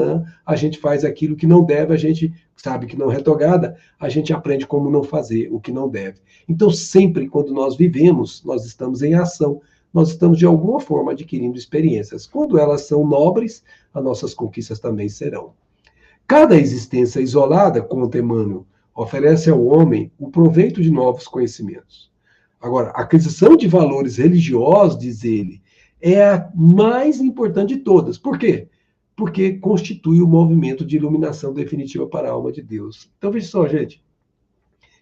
a gente faz aquilo que não deve, a gente sabe que não é retogada, a gente aprende como não fazer o que não deve. Então, sempre quando nós vivemos, nós estamos em ação, nós estamos de alguma forma adquirindo experiências. Quando elas são nobres, as nossas conquistas também serão. Cada existência isolada, conta Emmanuel, oferece ao homem o proveito de novos conhecimentos. Agora, a aquisição de valores religiosos, diz ele, é a mais importante de todas. Por quê? Porque constitui o movimento de iluminação definitiva para a alma de Deus. Então, veja só, gente.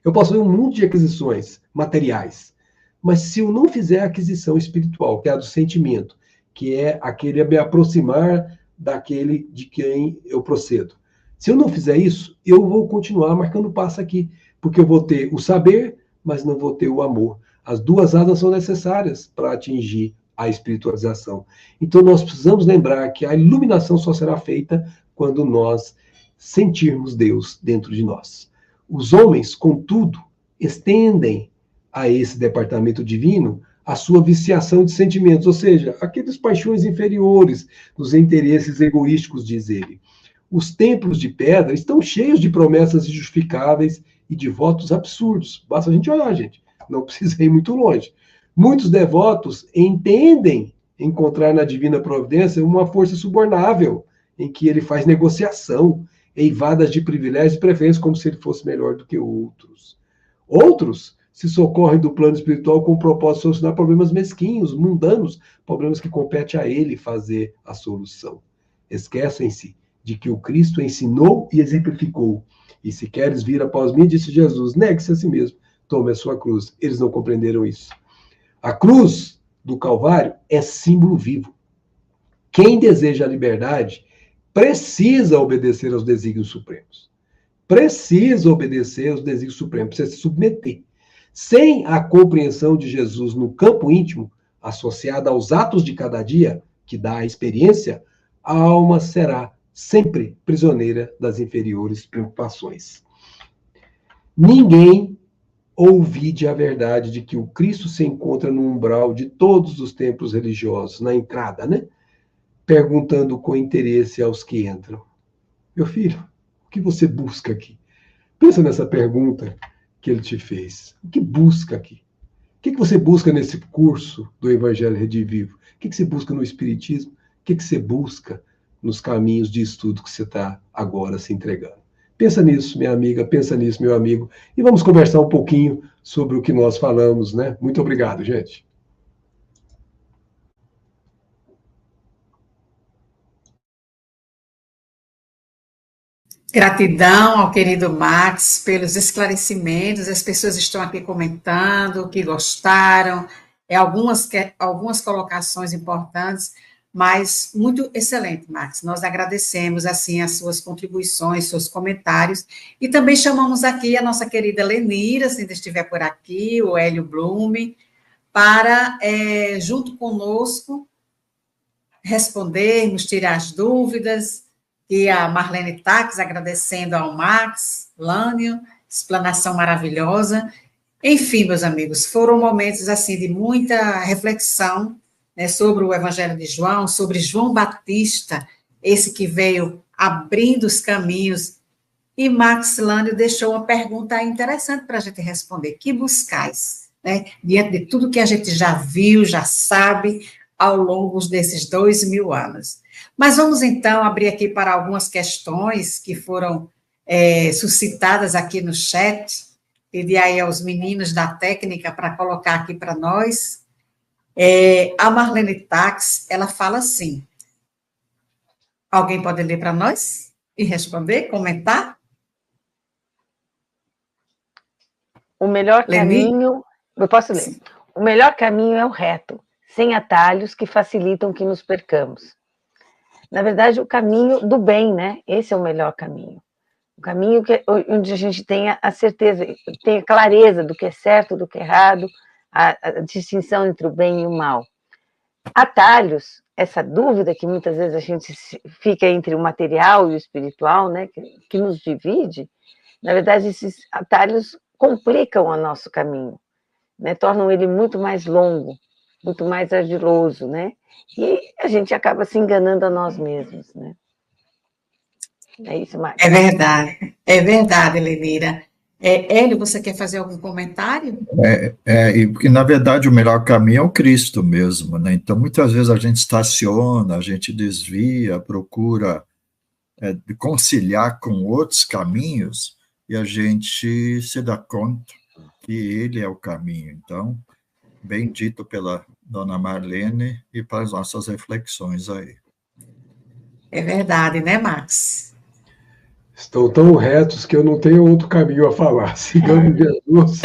Eu posso fazer um mundo de aquisições materiais, mas se eu não fizer a aquisição espiritual, que é a do sentimento, que é aquele a me aproximar daquele de quem eu procedo, se eu não fizer isso, eu vou continuar marcando passo aqui, porque eu vou ter o saber, mas não vou ter o amor. As duas asas são necessárias para atingir a espiritualização. Então, nós precisamos lembrar que a iluminação só será feita quando nós sentirmos Deus dentro de nós. Os homens, contudo, estendem a esse departamento divino a sua viciação de sentimentos, ou seja, aqueles paixões inferiores, dos interesses egoísticos, diz ele. Os templos de pedra estão cheios de promessas injustificáveis e de votos absurdos. Basta a gente olhar, gente. Não precisa ir muito longe. Muitos devotos entendem encontrar na divina providência uma força subornável, em que ele faz negociação, eivadas de privilégios e preferências, como se ele fosse melhor do que outros. Outros se socorrem do plano espiritual com o propósito de solucionar problemas mesquinhos, mundanos, problemas que compete a ele fazer a solução. Esquecem-se de que o Cristo ensinou e exemplificou. E se queres vir após mim, disse Jesus, negue-se a si mesmo, tome a sua cruz. Eles não compreenderam isso. A cruz do Calvário é símbolo vivo. Quem deseja a liberdade precisa obedecer aos desígnios supremos. Precisa obedecer aos desígnios supremos, precisa se submeter. Sem a compreensão de Jesus no campo íntimo, associada aos atos de cada dia, que dá a experiência, a alma será sempre prisioneira das inferiores preocupações. Ninguém ouvide a verdade de que o Cristo se encontra no umbral de todos os templos religiosos, na entrada, né? Perguntando com interesse aos que entram. Meu filho, o que você busca aqui? Pensa nessa pergunta que ele te fez. O que busca aqui? O que você busca nesse curso do Evangelho Redivivo? O que você busca no Espiritismo? O que você busca nos caminhos de estudo que você está agora se entregando? Pensa nisso, minha amiga, pensa nisso, meu amigo, e vamos conversar um pouquinho sobre o que nós falamos, né? Muito obrigado, gente. Gratidão ao querido Max pelos esclarecimentos. As pessoas estão aqui comentando que gostaram, algumas colocações importantes, mas muito excelente, Max. Nós agradecemos assim as suas contribuições, seus comentários, e também chamamos aqui a nossa querida Lenira, se ainda estiver por aqui, o Hélio Blume, para, junto conosco, respondermos, tirar as dúvidas, e a Marlene Taques agradecendo ao Max, Lânio, explanação maravilhosa. Enfim, meus amigos, foram momentos assim de muita reflexão, né, sobre o Evangelho de João, sobre João Batista, esse que veio abrindo os caminhos. E Max Lânio deixou uma pergunta interessante para a gente responder: que buscais? Né, diante de tudo que a gente já viu, já sabe, ao longo desses 2000 anos. Mas vamos, então, abrir aqui para algumas questões que foram suscitadas aqui no chat. Pedir aí aos meninos da técnica para colocar aqui para nós. A Marlene Tax, ela fala assim. Alguém pode ler para nós e responder, comentar? O melhor caminho... Eu posso ler. Sim. O melhor caminho é o reto, sem atalhos que facilitam que nos percamos. Na verdade, o caminho do bem, né? Esse é o melhor caminho. O caminho onde a gente tenha a certeza, tenha clareza do que é certo, do que é errado, a distinção entre o bem e o mal. Atalhos, essa dúvida que muitas vezes a gente fica entre o material e o espiritual, né? Que nos divide, na verdade, esses atalhos complicam o nosso caminho, né? Tornam ele muito mais longo, muito mais ardiloso, né? E a gente acaba se enganando a nós mesmos, né? É isso, Marcos. É verdade, Lenira. Hélio, você quer fazer algum comentário? Porque, na verdade, o melhor caminho é o Cristo mesmo, né? Então, muitas vezes a gente estaciona, a gente desvia, procura conciliar com outros caminhos e a gente se dá conta que ele é o caminho. Então, bem dito pela dona Marlene e para as nossas reflexões aí. É verdade, né, Max? Estão tão retos que eu não tenho outro caminho a falar. Sigamos Jesus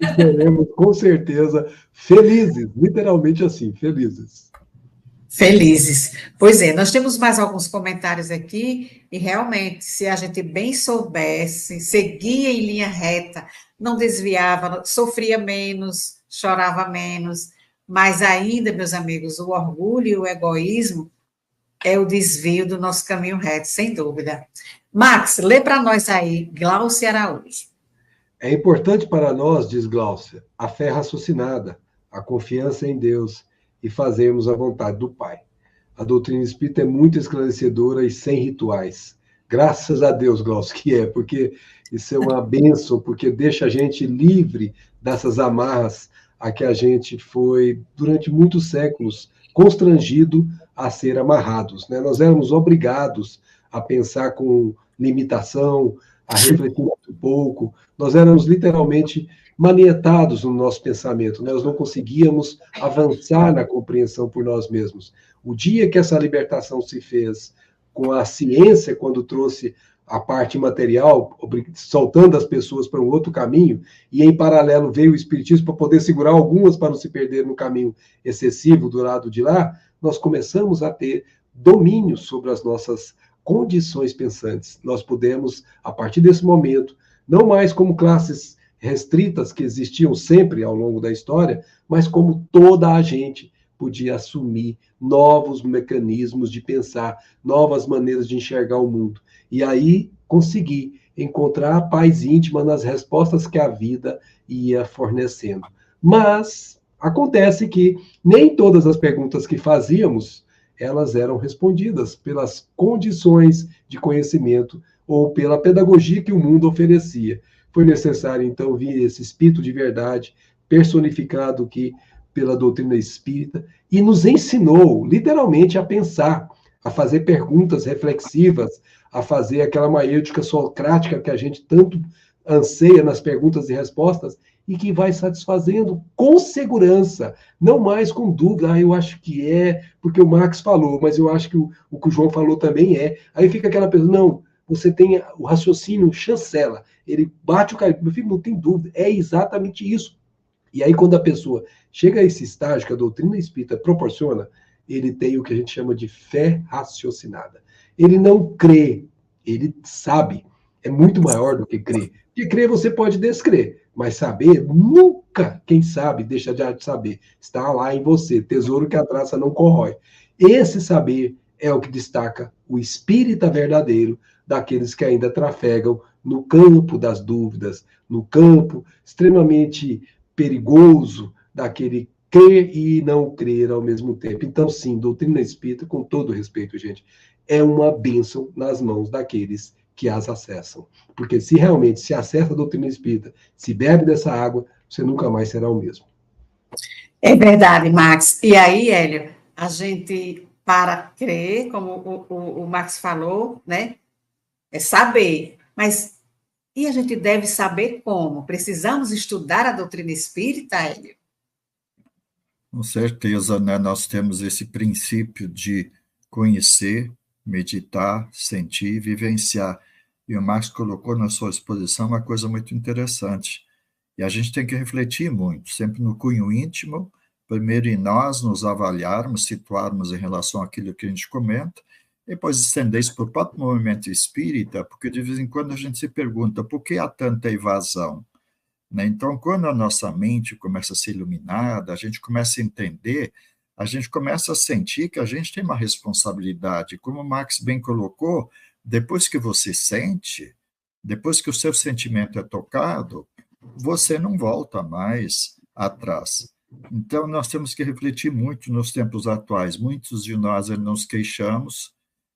e seremos, com certeza, felizes. Literalmente assim, felizes. Felizes. Pois é, nós temos mais alguns comentários aqui, e realmente, se a gente bem soubesse, seguia em linha reta, não desviava, sofria menos, chorava menos, mas ainda, meus amigos, o orgulho e o egoísmo é o desvio do nosso caminho reto, sem dúvida. Max, lê para nós aí, Gláucia Araújo. É importante para nós, diz Gláucia, a fé raciocinada, a confiança em Deus e fazermos a vontade do Pai. A doutrina espírita é muito esclarecedora e sem rituais. Graças a Deus, Gláucia, que é, porque isso é uma bênção, porque deixa a gente livre dessas amarras a que a gente foi, durante muitos séculos, constrangido a ser amarrados, né? Nós éramos obrigados a pensar com limitação, a refletir muito pouco. Nós éramos literalmente manietados no nosso pensamento. Nós não conseguíamos avançar na compreensão por nós mesmos. O dia que essa libertação se fez com a ciência, quando trouxe a parte material, soltando as pessoas para um outro caminho, e em paralelo veio o Espiritismo para poder segurar algumas para não se perder no caminho excessivo do lado de lá, nós começamos a ter domínio sobre as nossas condições pensantes. Nós pudemos, a partir desse momento, não mais como classes restritas que existiam sempre ao longo da história, mas como toda a gente podia assumir novos mecanismos de pensar, novas maneiras de enxergar o mundo. E aí conseguir encontrar a paz íntima nas respostas que a vida ia fornecendo. Mas acontece que nem todas as perguntas que fazíamos, elas eram respondidas pelas condições de conhecimento ou pela pedagogia que o mundo oferecia. Foi necessário, então, vir esse espírito de verdade, personificado aqui pela doutrina espírita, e nos ensinou, literalmente, a pensar, a fazer perguntas reflexivas, a fazer aquela maêutica socrática que a gente tanto anseia nas perguntas e respostas, e que vai satisfazendo com segurança, não mais com dúvida, eu acho que é, porque o Max falou, mas eu acho que o que o João falou também é. Aí fica aquela pessoa, não, você tem o raciocínio chancela, ele bate o cara, meu filho, não tem dúvida, é exatamente isso. E aí, quando a pessoa chega a esse estágio que a doutrina espírita proporciona, ele tem o que a gente chama de fé raciocinada. Ele não crê, ele sabe. É muito maior do que crer. Porque crer você pode descrer, mas saber, nunca, quem sabe, deixa de saber. Está lá em você, tesouro que a traça não corrói. Esse saber é o que destaca o espírita verdadeiro daqueles que ainda trafegam no campo das dúvidas, no campo extremamente perigoso daquele crer e não crer ao mesmo tempo. Então, sim, doutrina espírita, com todo respeito, gente, é uma bênção nas mãos daqueles que as acessam. Porque se realmente se acessa a doutrina espírita, se bebe dessa água, você nunca mais será o mesmo. É verdade, Max. E aí, Hélio, a gente, para crer, como o Max falou, né? É saber. Mas e a gente deve saber como? Precisamos estudar a doutrina espírita, Hélio? Com certeza, né? Nós temos esse princípio de conhecer, meditar, sentir, vivenciar. E o Marx colocou na sua exposição uma coisa muito interessante. E a gente tem que refletir muito, sempre no cunho íntimo, primeiro em nós nos avaliarmos, situarmos em relação àquilo que a gente comenta, depois estender isso para o próprio movimento espírita, porque de vez em quando a gente se pergunta por que há tanta evasão? Né? Então, quando a nossa mente começa a ser iluminada, a gente começa a entender, a gente começa a sentir que a gente tem uma responsabilidade. Como o Marx bem colocou, depois que você sente, depois que o seu sentimento é tocado, você não volta mais atrás. Então, nós temos que refletir muito nos tempos atuais. Muitos de nós nos queixamos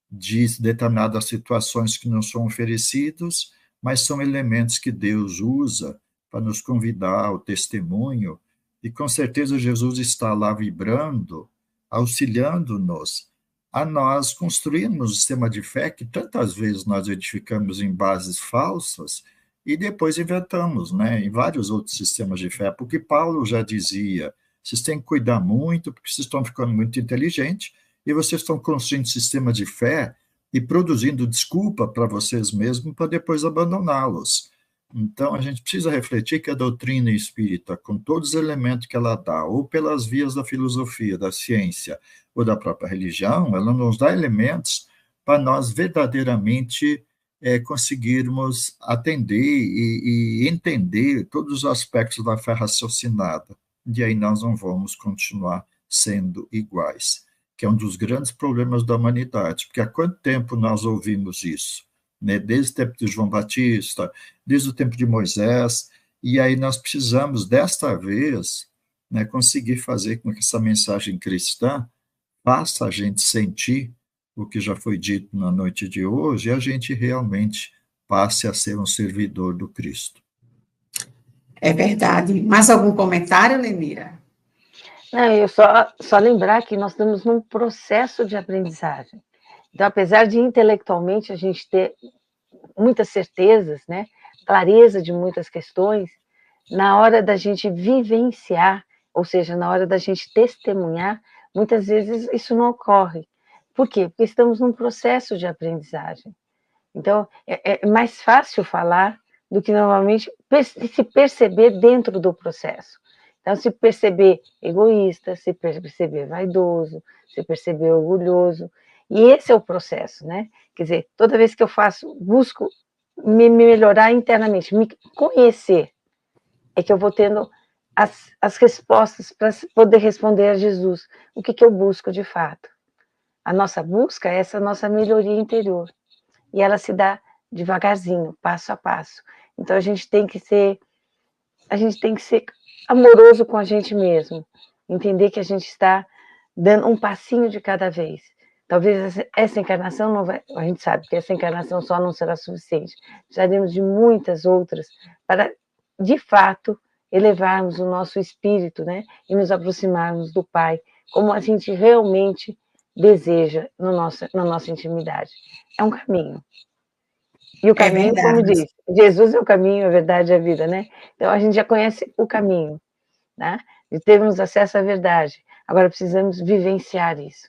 de determinadas situações que nos são oferecidos, mas são elementos que Deus usa para nos convidar ao testemunho, e com certeza Jesus está lá vibrando, auxiliando-nos a nós construirmos um sistema de fé que tantas vezes nós edificamos em bases falsas e depois inventamos, né, em vários outros sistemas de fé, porque Paulo já dizia, vocês têm que cuidar muito, porque vocês estão ficando muito inteligentes, e vocês estão construindo sistema de fé e produzindo desculpa para vocês mesmos para depois abandoná-los. Então, a gente precisa refletir que a doutrina espírita, com todos os elementos que ela dá, ou pelas vias da filosofia, da ciência, ou da própria religião, ela nos dá elementos para nós verdadeiramente conseguirmos atender e entender todos os aspectos da fé raciocinada. E aí nós não vamos continuar sendo iguais, que é um dos grandes problemas da humanidade, porque há quanto tempo nós ouvimos isso? Né? Desde o tempo de João Batista, desde o tempo de Moisés, e aí nós precisamos, desta vez, né, conseguir fazer com que essa mensagem cristã faça a gente sentir o que já foi dito na noite de hoje, e a gente realmente passe a ser um servidor do Cristo. É verdade. Mais algum comentário, Lenira? Não, eu só lembrar que nós estamos num processo de aprendizagem. Então, apesar de intelectualmente a gente ter muitas certezas, né, clareza de muitas questões, na hora da gente vivenciar, ou seja, na hora da gente testemunhar, muitas vezes isso não ocorre. Por quê? Porque estamos num processo de aprendizagem. Então, é mais fácil falar do que normalmente se perceber dentro do processo. Então, se perceber egoísta, se perceber vaidoso, se perceber orgulhoso. E esse é o processo, né? Quer dizer, toda vez que eu busco me melhorar internamente, me conhecer, é que eu vou tendo as respostas para poder responder a Jesus. O que eu busco de fato? A nossa busca é essa nossa melhoria interior. E ela se dá devagarzinho, passo a passo. Então, a gente tem que ser amoroso com a gente mesmo. Entender que a gente está dando um passinho de cada vez. Talvez essa encarnação não vai... A gente sabe que essa encarnação só não será suficiente. Precisaremos de muitas outras para, de fato, elevarmos o nosso espírito, né? E nos aproximarmos do Pai, como a gente realmente deseja na nossa intimidade. É um caminho. E o caminho, como diz, Jesus é o caminho, a verdade e a vida, né? Então, a gente já conhece o caminho, né? E temos acesso à verdade. Agora, precisamos vivenciar isso,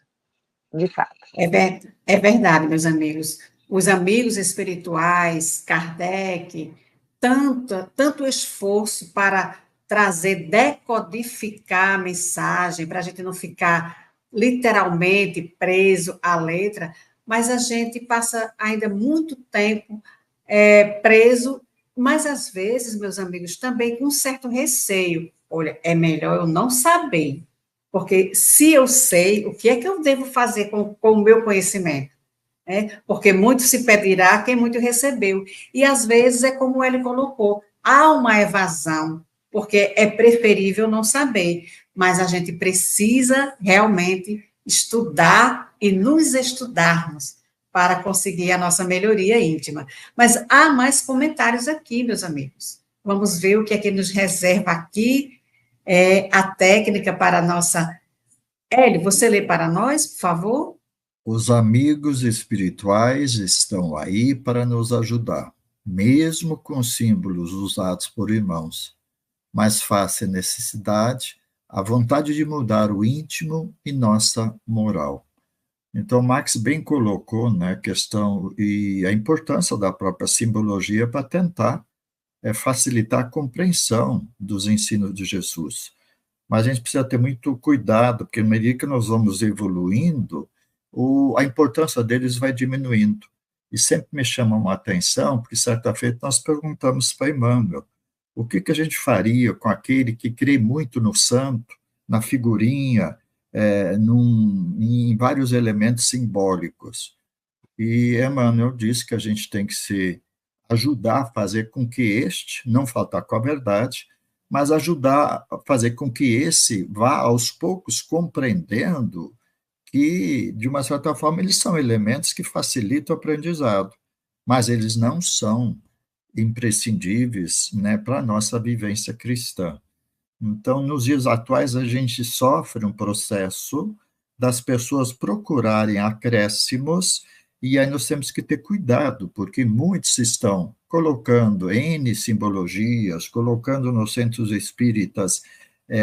de fato. É verdade, meus amigos. os amigos espirituais, Kardec, tanto esforço para trazer, decodificar a mensagem, para a gente não ficar literalmente preso à letra, mas a gente passa ainda muito tempo preso, mas às vezes, meus amigos, também com um certo receio. Olha, é melhor eu não saber, porque se eu sei, o que é que eu devo fazer com o meu conhecimento? Porque muito se pedirá quem muito recebeu. E às vezes é como ele colocou, há uma evasão, porque é preferível não saber, mas a gente precisa realmente estudar e nos estudarmos para conseguir a nossa melhoria íntima. Mas há mais comentários aqui, meus amigos. Vamos ver o que é que nos reserva aqui, a técnica para a nossa... Hélio, você lê para nós, por favor? Os amigos espirituais estão aí para nos ajudar, mesmo com símbolos usados por irmãos. Mas face à necessidade, a vontade de mudar o íntimo e nossa moral. Então, Marx bem colocou, né, a questão e a importância da própria simbologia para tentar facilitar a compreensão dos ensinos de Jesus. Mas a gente precisa ter muito cuidado, porque na medida que nós vamos evoluindo, a importância deles vai diminuindo. E sempre me chamam a atenção, porque certa feita nós perguntamos para Emmanuel, o que a gente faria com aquele que crê muito no santo, na figurinha, em vários elementos simbólicos? E Emmanuel diz que a gente tem que ajudar a fazer com que não faltar com a verdade, mas ajudar a fazer com que esse vá aos poucos compreendendo que, de uma certa forma, eles são elementos que facilitam o aprendizado, mas eles não são imprescindíveis, né, para a nossa vivência cristã. Então, nos dias atuais, a gente sofre um processo das pessoas procurarem acréscimos, e aí nós temos que ter cuidado, porque muitos estão colocando N simbologias, colocando nos centros espíritas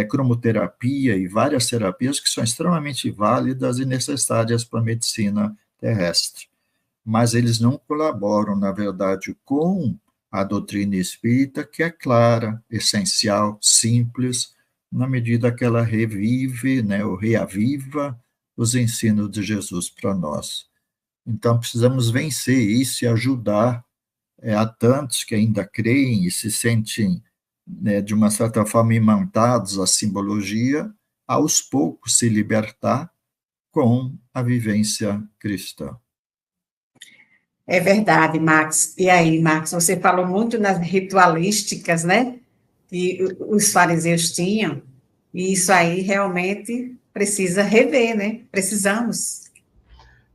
cromoterapia e várias terapias que são extremamente válidas e necessárias para a medicina terrestre. Mas eles não colaboram, na verdade, com a doutrina espírita, que é clara, essencial, simples, na medida que ela revive, né, ou reaviva os ensinos de Jesus para nós. Então, precisamos vencer isso e ajudar a tantos que ainda creem e se sentem, né, de uma certa forma, imantados à simbologia, aos poucos se libertar com a vivência cristã. É verdade, Max. E aí, Max, você falou muito nas ritualísticas, né? Que os fariseus tinham, e isso aí realmente precisa rever, né? Precisamos.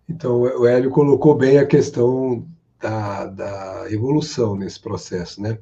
Então, o Hélio colocou bem a questão da evolução nesse processo, né?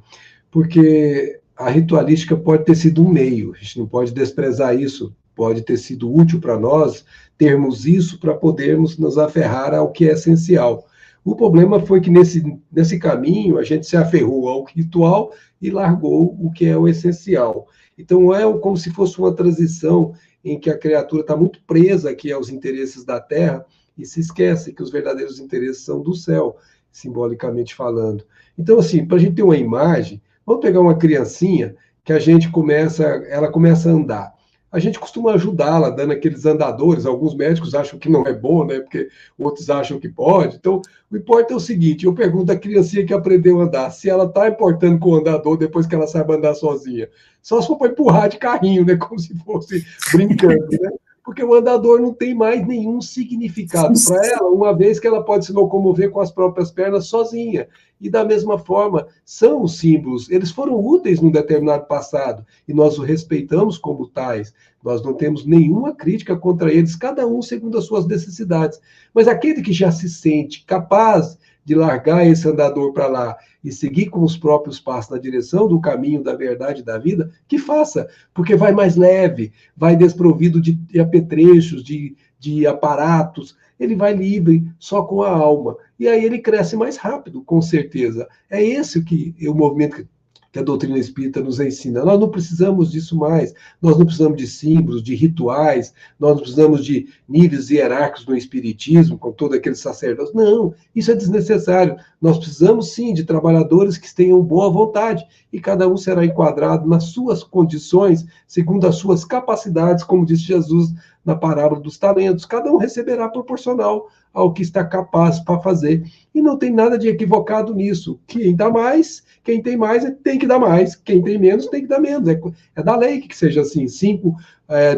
Porque a ritualística pode ter sido um meio, a gente não pode desprezar isso, pode ter sido útil para nós termos isso para podermos nos aferrar ao que é essencial. O problema foi que nesse caminho a gente se aferrou ao ritual e largou o que é o essencial. Então é como se fosse uma transição em que a criatura está muito presa aqui aos interesses da terra e se esquece que os verdadeiros interesses são do céu, simbolicamente falando. Então, assim, para a gente ter uma imagem, vamos pegar uma criancinha que ela começa a andar. A gente costuma ajudá-la, dando aqueles andadores. Alguns médicos acham que não é bom, né? Porque outros acham que pode. Então, o importante é o seguinte: eu pergunto à criancinha que aprendeu a andar, se ela está importando com o andador depois que ela saiba andar sozinha. Só se for para empurrar de carrinho, né? Como se fosse brincando, né? Porque o andador não tem mais nenhum significado para ela, uma vez que ela pode se locomover com as próprias pernas sozinha. E da mesma forma, são os símbolos, eles foram úteis num determinado passado, e nós os respeitamos como tais. Nós não temos nenhuma crítica contra eles, cada um segundo as suas necessidades. Mas aquele que já se sente capaz de largar esse andador para lá e seguir com os próprios passos na direção do caminho da verdade da vida, que faça, porque vai mais leve, vai desprovido de apetrechos, de aparatos, ele vai livre só com a alma. E aí ele cresce mais rápido, com certeza. É esse o movimento que a doutrina espírita nos ensina. Nós não precisamos disso mais, nós não precisamos de símbolos, de rituais, nós não precisamos de níveis hierárquicos no espiritismo, com todos aqueles sacerdotes. Não, isso é desnecessário. Nós precisamos, sim, de trabalhadores que tenham boa vontade, e cada um será enquadrado nas suas condições, segundo as suas capacidades, como disse Jesus na parábola dos talentos. Cada um receberá proporcional ao que está capaz para fazer. E não tem nada de equivocado nisso. Quem dá mais, quem tem mais tem que dar mais. Quem tem menos tem que dar menos. É da lei que seja assim, 5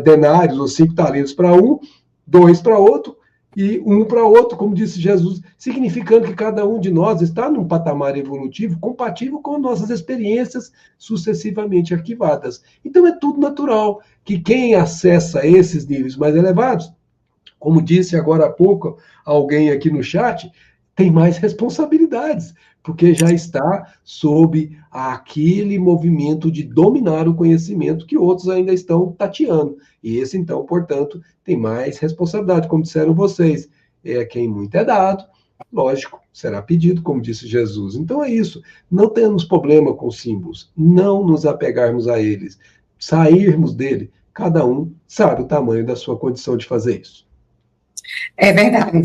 denários ou 5 talentos para um, 2 para outro e 1 para outro, como disse Jesus, significando que cada um de nós está num patamar evolutivo compatível com nossas experiências sucessivamente arquivadas. Então é tudo natural que quem acessa esses níveis mais elevados, como disse agora há pouco alguém aqui no chat, tem mais responsabilidades, porque já está sob aquele movimento de dominar o conhecimento que outros ainda estão tateando. E esse, então, portanto, tem mais responsabilidade, como disseram vocês. É quem muito é dado, lógico, será pedido, como disse Jesus. Então é isso. Não temos problema com símbolos, não nos apegarmos a eles, sairmos dele. Cada um sabe o tamanho da sua condição de fazer isso. É verdade.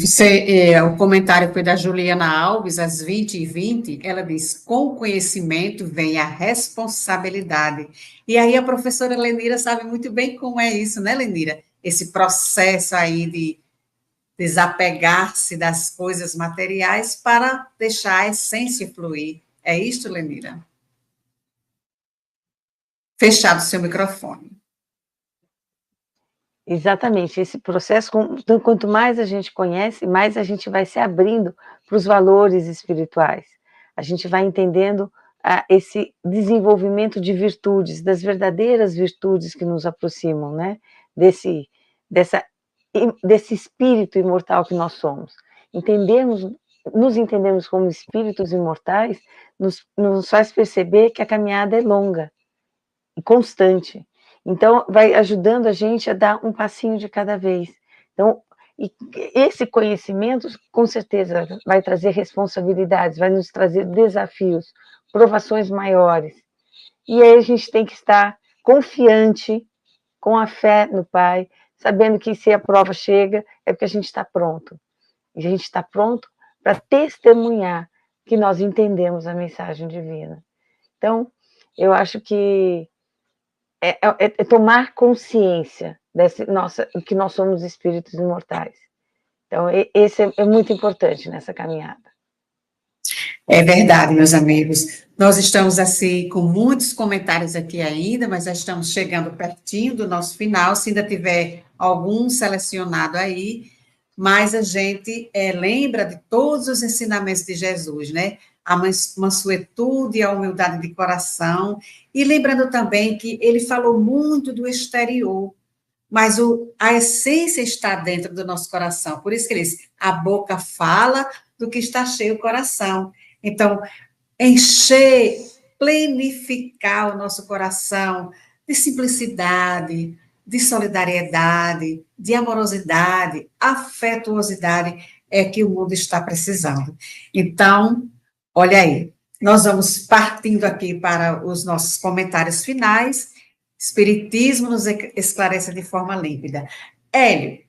O comentário foi da Juliana Alves, às 20h20. Ela diz: com o conhecimento vem a responsabilidade. E aí a professora Lenira sabe muito bem como é isso, né, Lenira? Esse processo aí de desapegar-se das coisas materiais para deixar a essência fluir. É isso, Lenira? Fechado o seu microfone. Exatamente, esse processo, então, quanto mais a gente conhece, mais a gente vai se abrindo para os valores espirituais. A gente vai entendendo esse desenvolvimento de virtudes, das verdadeiras virtudes que nos aproximam, né? Desse espírito imortal que nós somos. Nos entendermos como espíritos imortais, nos faz perceber que a caminhada é longa e constante. Então, vai ajudando a gente a dar um passinho de cada vez. Então, esse conhecimento, com certeza, vai trazer responsabilidades, vai nos trazer desafios, provações maiores. E aí a gente tem que estar confiante, com a fé no Pai, sabendo que se a prova chega, é porque a gente está pronto. E a gente está pronto para testemunhar que nós entendemos a mensagem divina. Então, eu acho que é tomar consciência que nós somos espíritos imortais. Então, esse é muito importante nessa caminhada. É verdade, meus amigos. Nós estamos, assim, com muitos comentários aqui ainda, mas já estamos chegando pertinho do nosso final. Se ainda tiver algum selecionado aí, mas a gente lembra de todos os ensinamentos de Jesus, né? A mansuetude e a humildade de coração, e lembrando também que ele falou muito do exterior, mas a essência está dentro do nosso coração, por isso que ele diz, a boca fala do que está cheio o coração. Então, encher, plenificar o nosso coração de simplicidade, de solidariedade, de amorosidade, afetuosidade, é que o mundo está precisando. Então, olha aí, nós vamos partindo aqui para os nossos comentários finais. Espiritismo nos esclarece de forma límpida. Hélio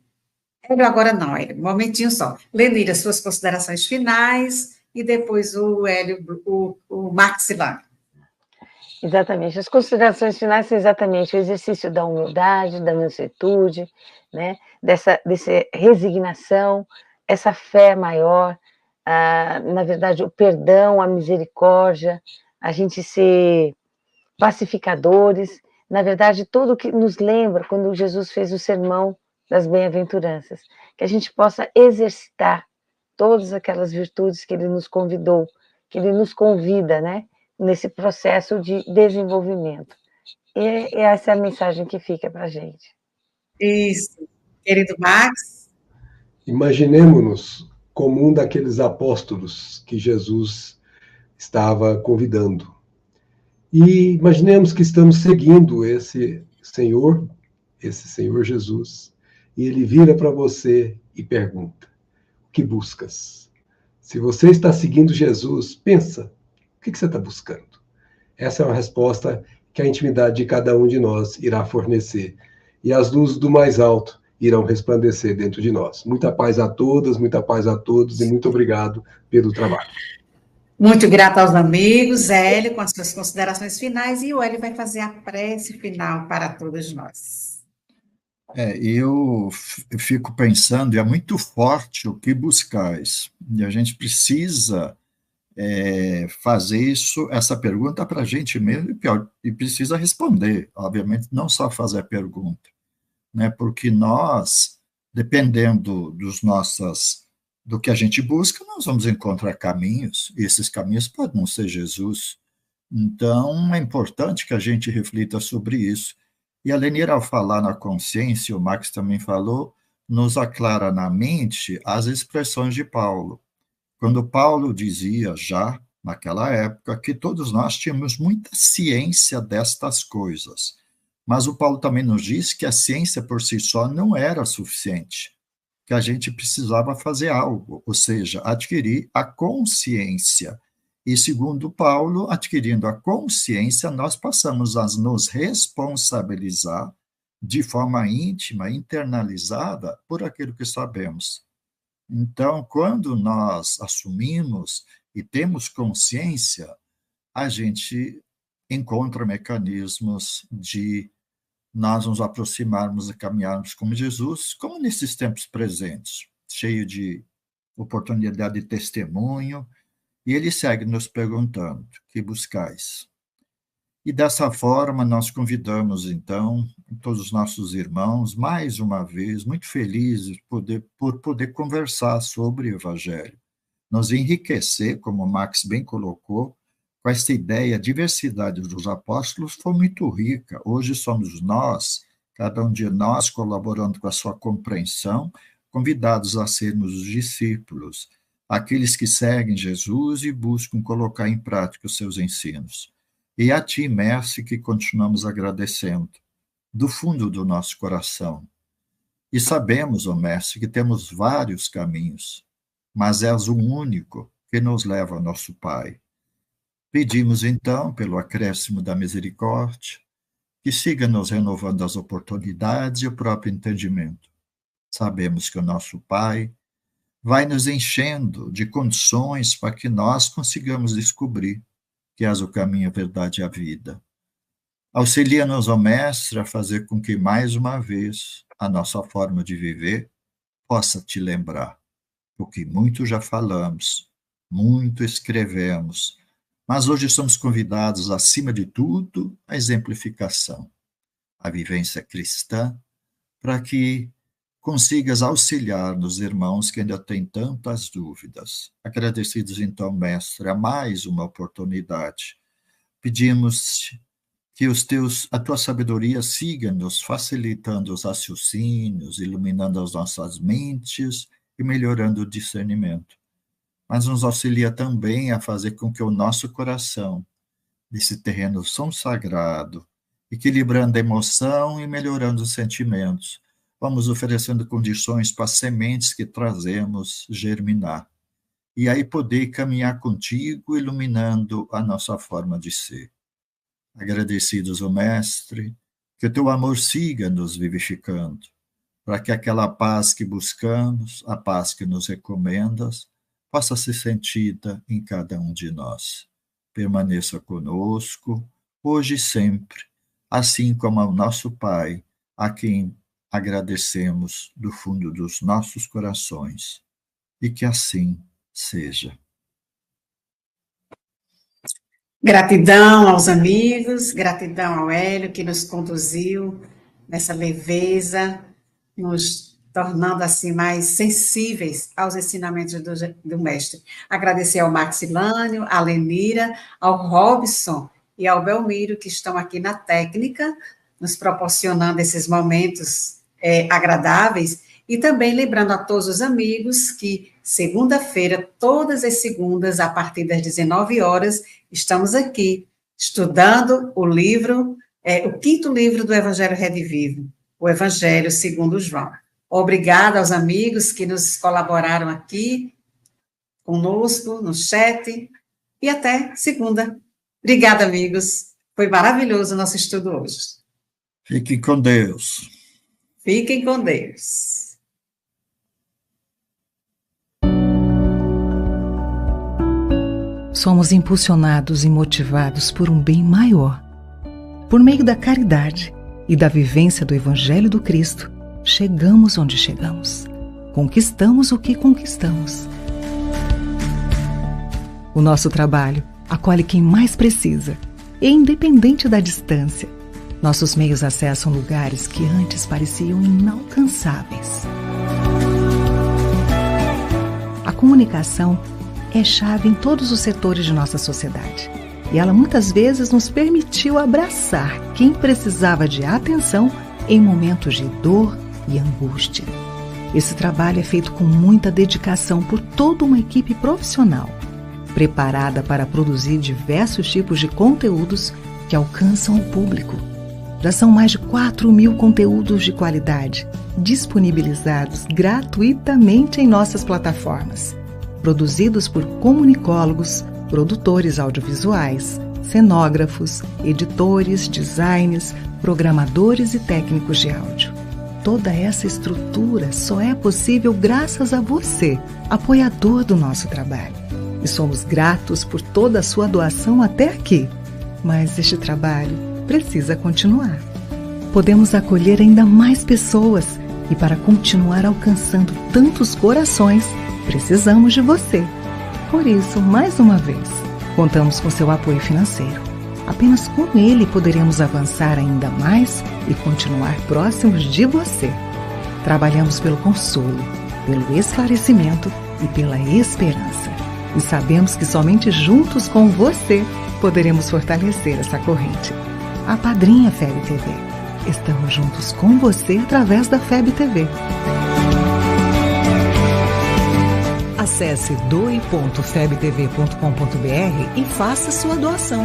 agora não, Hélio, um momentinho só. Lenira, suas considerações finais, e depois o Hélio, o Maxilano. Exatamente, as considerações finais são exatamente o exercício da humildade, da mansuetude, né? dessa resignação, essa fé maior, na verdade, o perdão, a misericórdia, a gente ser pacificadores, na verdade, tudo que nos lembra quando Jesus fez o sermão das bem-aventuranças, que a gente possa exercitar todas aquelas virtudes que ele nos convidou, que ele nos convida, né, nesse processo de desenvolvimento. E essa é a mensagem que fica para a gente. Isso. Querido Max? Imaginemos-nos como um daqueles apóstolos que Jesus estava convidando. E imaginemos que estamos seguindo esse Senhor Jesus, e ele vira para você e pergunta: o que buscas? Se você está seguindo Jesus, pensa, o que você está buscando? Essa é uma resposta que a intimidade de cada um de nós irá fornecer. E as luzes do mais alto irão resplandecer dentro de nós. Muita paz a todas, muita paz a todos e muito obrigado pelo trabalho. Muito grata aos amigos, Hélio, com as suas considerações finais, e o Hélio vai fazer a prece final para todos nós. Eu fico pensando, e é muito forte o que buscais, e a gente precisa fazer isso, essa pergunta para a gente mesmo, e precisa responder, obviamente, não só fazer a pergunta, né? Porque nós, dependendo do que a gente busca, nós vamos encontrar caminhos, e esses caminhos podem não ser Jesus. Então, é importante que a gente reflita sobre isso. E a Lenira, ao falar na consciência, o Max também falou, nos aclara na mente as expressões de Paulo. Quando Paulo dizia, já naquela época, que todos nós tínhamos muita ciência destas coisas. Mas o Paulo também nos diz que a ciência por si só não era suficiente, que a gente precisava fazer algo, ou seja, adquirir a consciência. E, segundo Paulo, adquirindo a consciência, nós passamos a nos responsabilizar de forma íntima, internalizada, por aquilo que sabemos. Então, quando nós assumimos e temos consciência, a gente encontra mecanismos de nós nos aproximarmos e caminharmos como Jesus, como nesses tempos presentes, cheio de oportunidade de testemunho, e ele segue nos perguntando, que buscais? E dessa forma nós convidamos, então, todos os nossos irmãos, mais uma vez, muito felizes por poder conversar sobre o Evangelho, nos enriquecer, como o Max bem colocou, com essa ideia, a diversidade dos apóstolos foi muito rica. Hoje somos nós, cada um de nós colaborando com a sua compreensão, convidados a sermos os discípulos, aqueles que seguem Jesus e buscam colocar em prática os seus ensinos. E a ti, mestre, que continuamos agradecendo, do fundo do nosso coração. E sabemos, ó mestre, que temos vários caminhos, mas és o único que nos leva ao nosso Pai. Pedimos, então, pelo acréscimo da misericórdia, que siga nos renovando as oportunidades e o próprio entendimento. Sabemos que o nosso Pai vai nos enchendo de condições para que nós consigamos descobrir que és o caminho, a verdade e a vida. Auxilia-nos, ó Mestre, a fazer com que, mais uma vez, a nossa forma de viver possa te lembrar, porque muito já falamos, muito escrevemos, mas hoje somos convidados, acima de tudo, à exemplificação, à vivência cristã, para que consigas auxiliar nos irmãos que ainda têm tantas dúvidas. Agradecidos, então, Mestre, a mais uma oportunidade. Pedimos que a tua sabedoria siga nos facilitando os raciocínios, iluminando as nossas mentes e melhorando o discernimento. Mas nos auxilia também a fazer com que o nosso coração, desse terreno tão sagrado, equilibrando a emoção e melhorando os sentimentos, vamos oferecendo condições para as sementes que trazemos germinar. E aí poder caminhar contigo, iluminando a nossa forma de ser. Agradecidos, ó Mestre, que o teu amor siga nos vivificando, para que aquela paz que buscamos, a paz que nos recomendas, possa ser sentida em cada um de nós. Permaneça conosco, hoje e sempre, assim como ao nosso Pai, a quem agradecemos do fundo dos nossos corações, e que assim seja. Gratidão aos amigos, gratidão ao Hélio, que nos conduziu nessa leveza, nos tornando assim mais sensíveis aos ensinamentos do mestre. Agradecer ao Maxilânio, à Lenira, ao Robson e ao Belmiro, que estão aqui na técnica, nos proporcionando esses momentos agradáveis, e também lembrando a todos os amigos que segunda-feira, todas as segundas, a partir das 19 horas, estamos aqui estudando o livro, o quinto livro do Evangelho Redivivo, o Evangelho segundo João. Obrigada aos amigos que nos colaboraram aqui conosco no chat, e até segunda, Obrigada, amigos. Foi maravilhoso o nosso estudo hoje. Fiquem com Deus. Fiquem com Deus. Somos impulsionados e motivados por um bem maior. Por meio da caridade e da vivência do Evangelho do Cristo, chegamos onde chegamos. Conquistamos o que conquistamos. O nosso trabalho acolhe quem mais precisa, e independente da distância, nossos meios acessam lugares que antes pareciam inalcançáveis. A comunicação é chave em todos os setores de nossa sociedade, e ela muitas vezes nos permitiu abraçar quem precisava de atenção em momentos de dor e angústia. Esse trabalho é feito com muita dedicação por toda uma equipe profissional, preparada para produzir diversos tipos de conteúdos que alcançam o público. Já são mais de 4.000 conteúdos de qualidade disponibilizados gratuitamente em nossas plataformas, produzidos por comunicólogos, produtores audiovisuais, cenógrafos, editores, designers, programadores e técnicos de áudio. Toda essa estrutura só é possível graças a você, apoiador do nosso trabalho. E somos gratos por toda a sua doação até aqui. Mas este trabalho precisa continuar. Podemos acolher ainda mais pessoas e para continuar alcançando tantos corações, precisamos de você. Por isso, mais uma vez, contamos com seu apoio financeiro. Apenas com ele poderemos avançar ainda mais e continuar próximos de você. Trabalhamos pelo consolo, pelo esclarecimento e pela esperança. E sabemos que somente juntos com você poderemos fortalecer essa corrente. Apadrinhe a FEB TV. Estamos juntos com você através da FEB TV. Acesse doe.febtv.com.br e faça sua doação.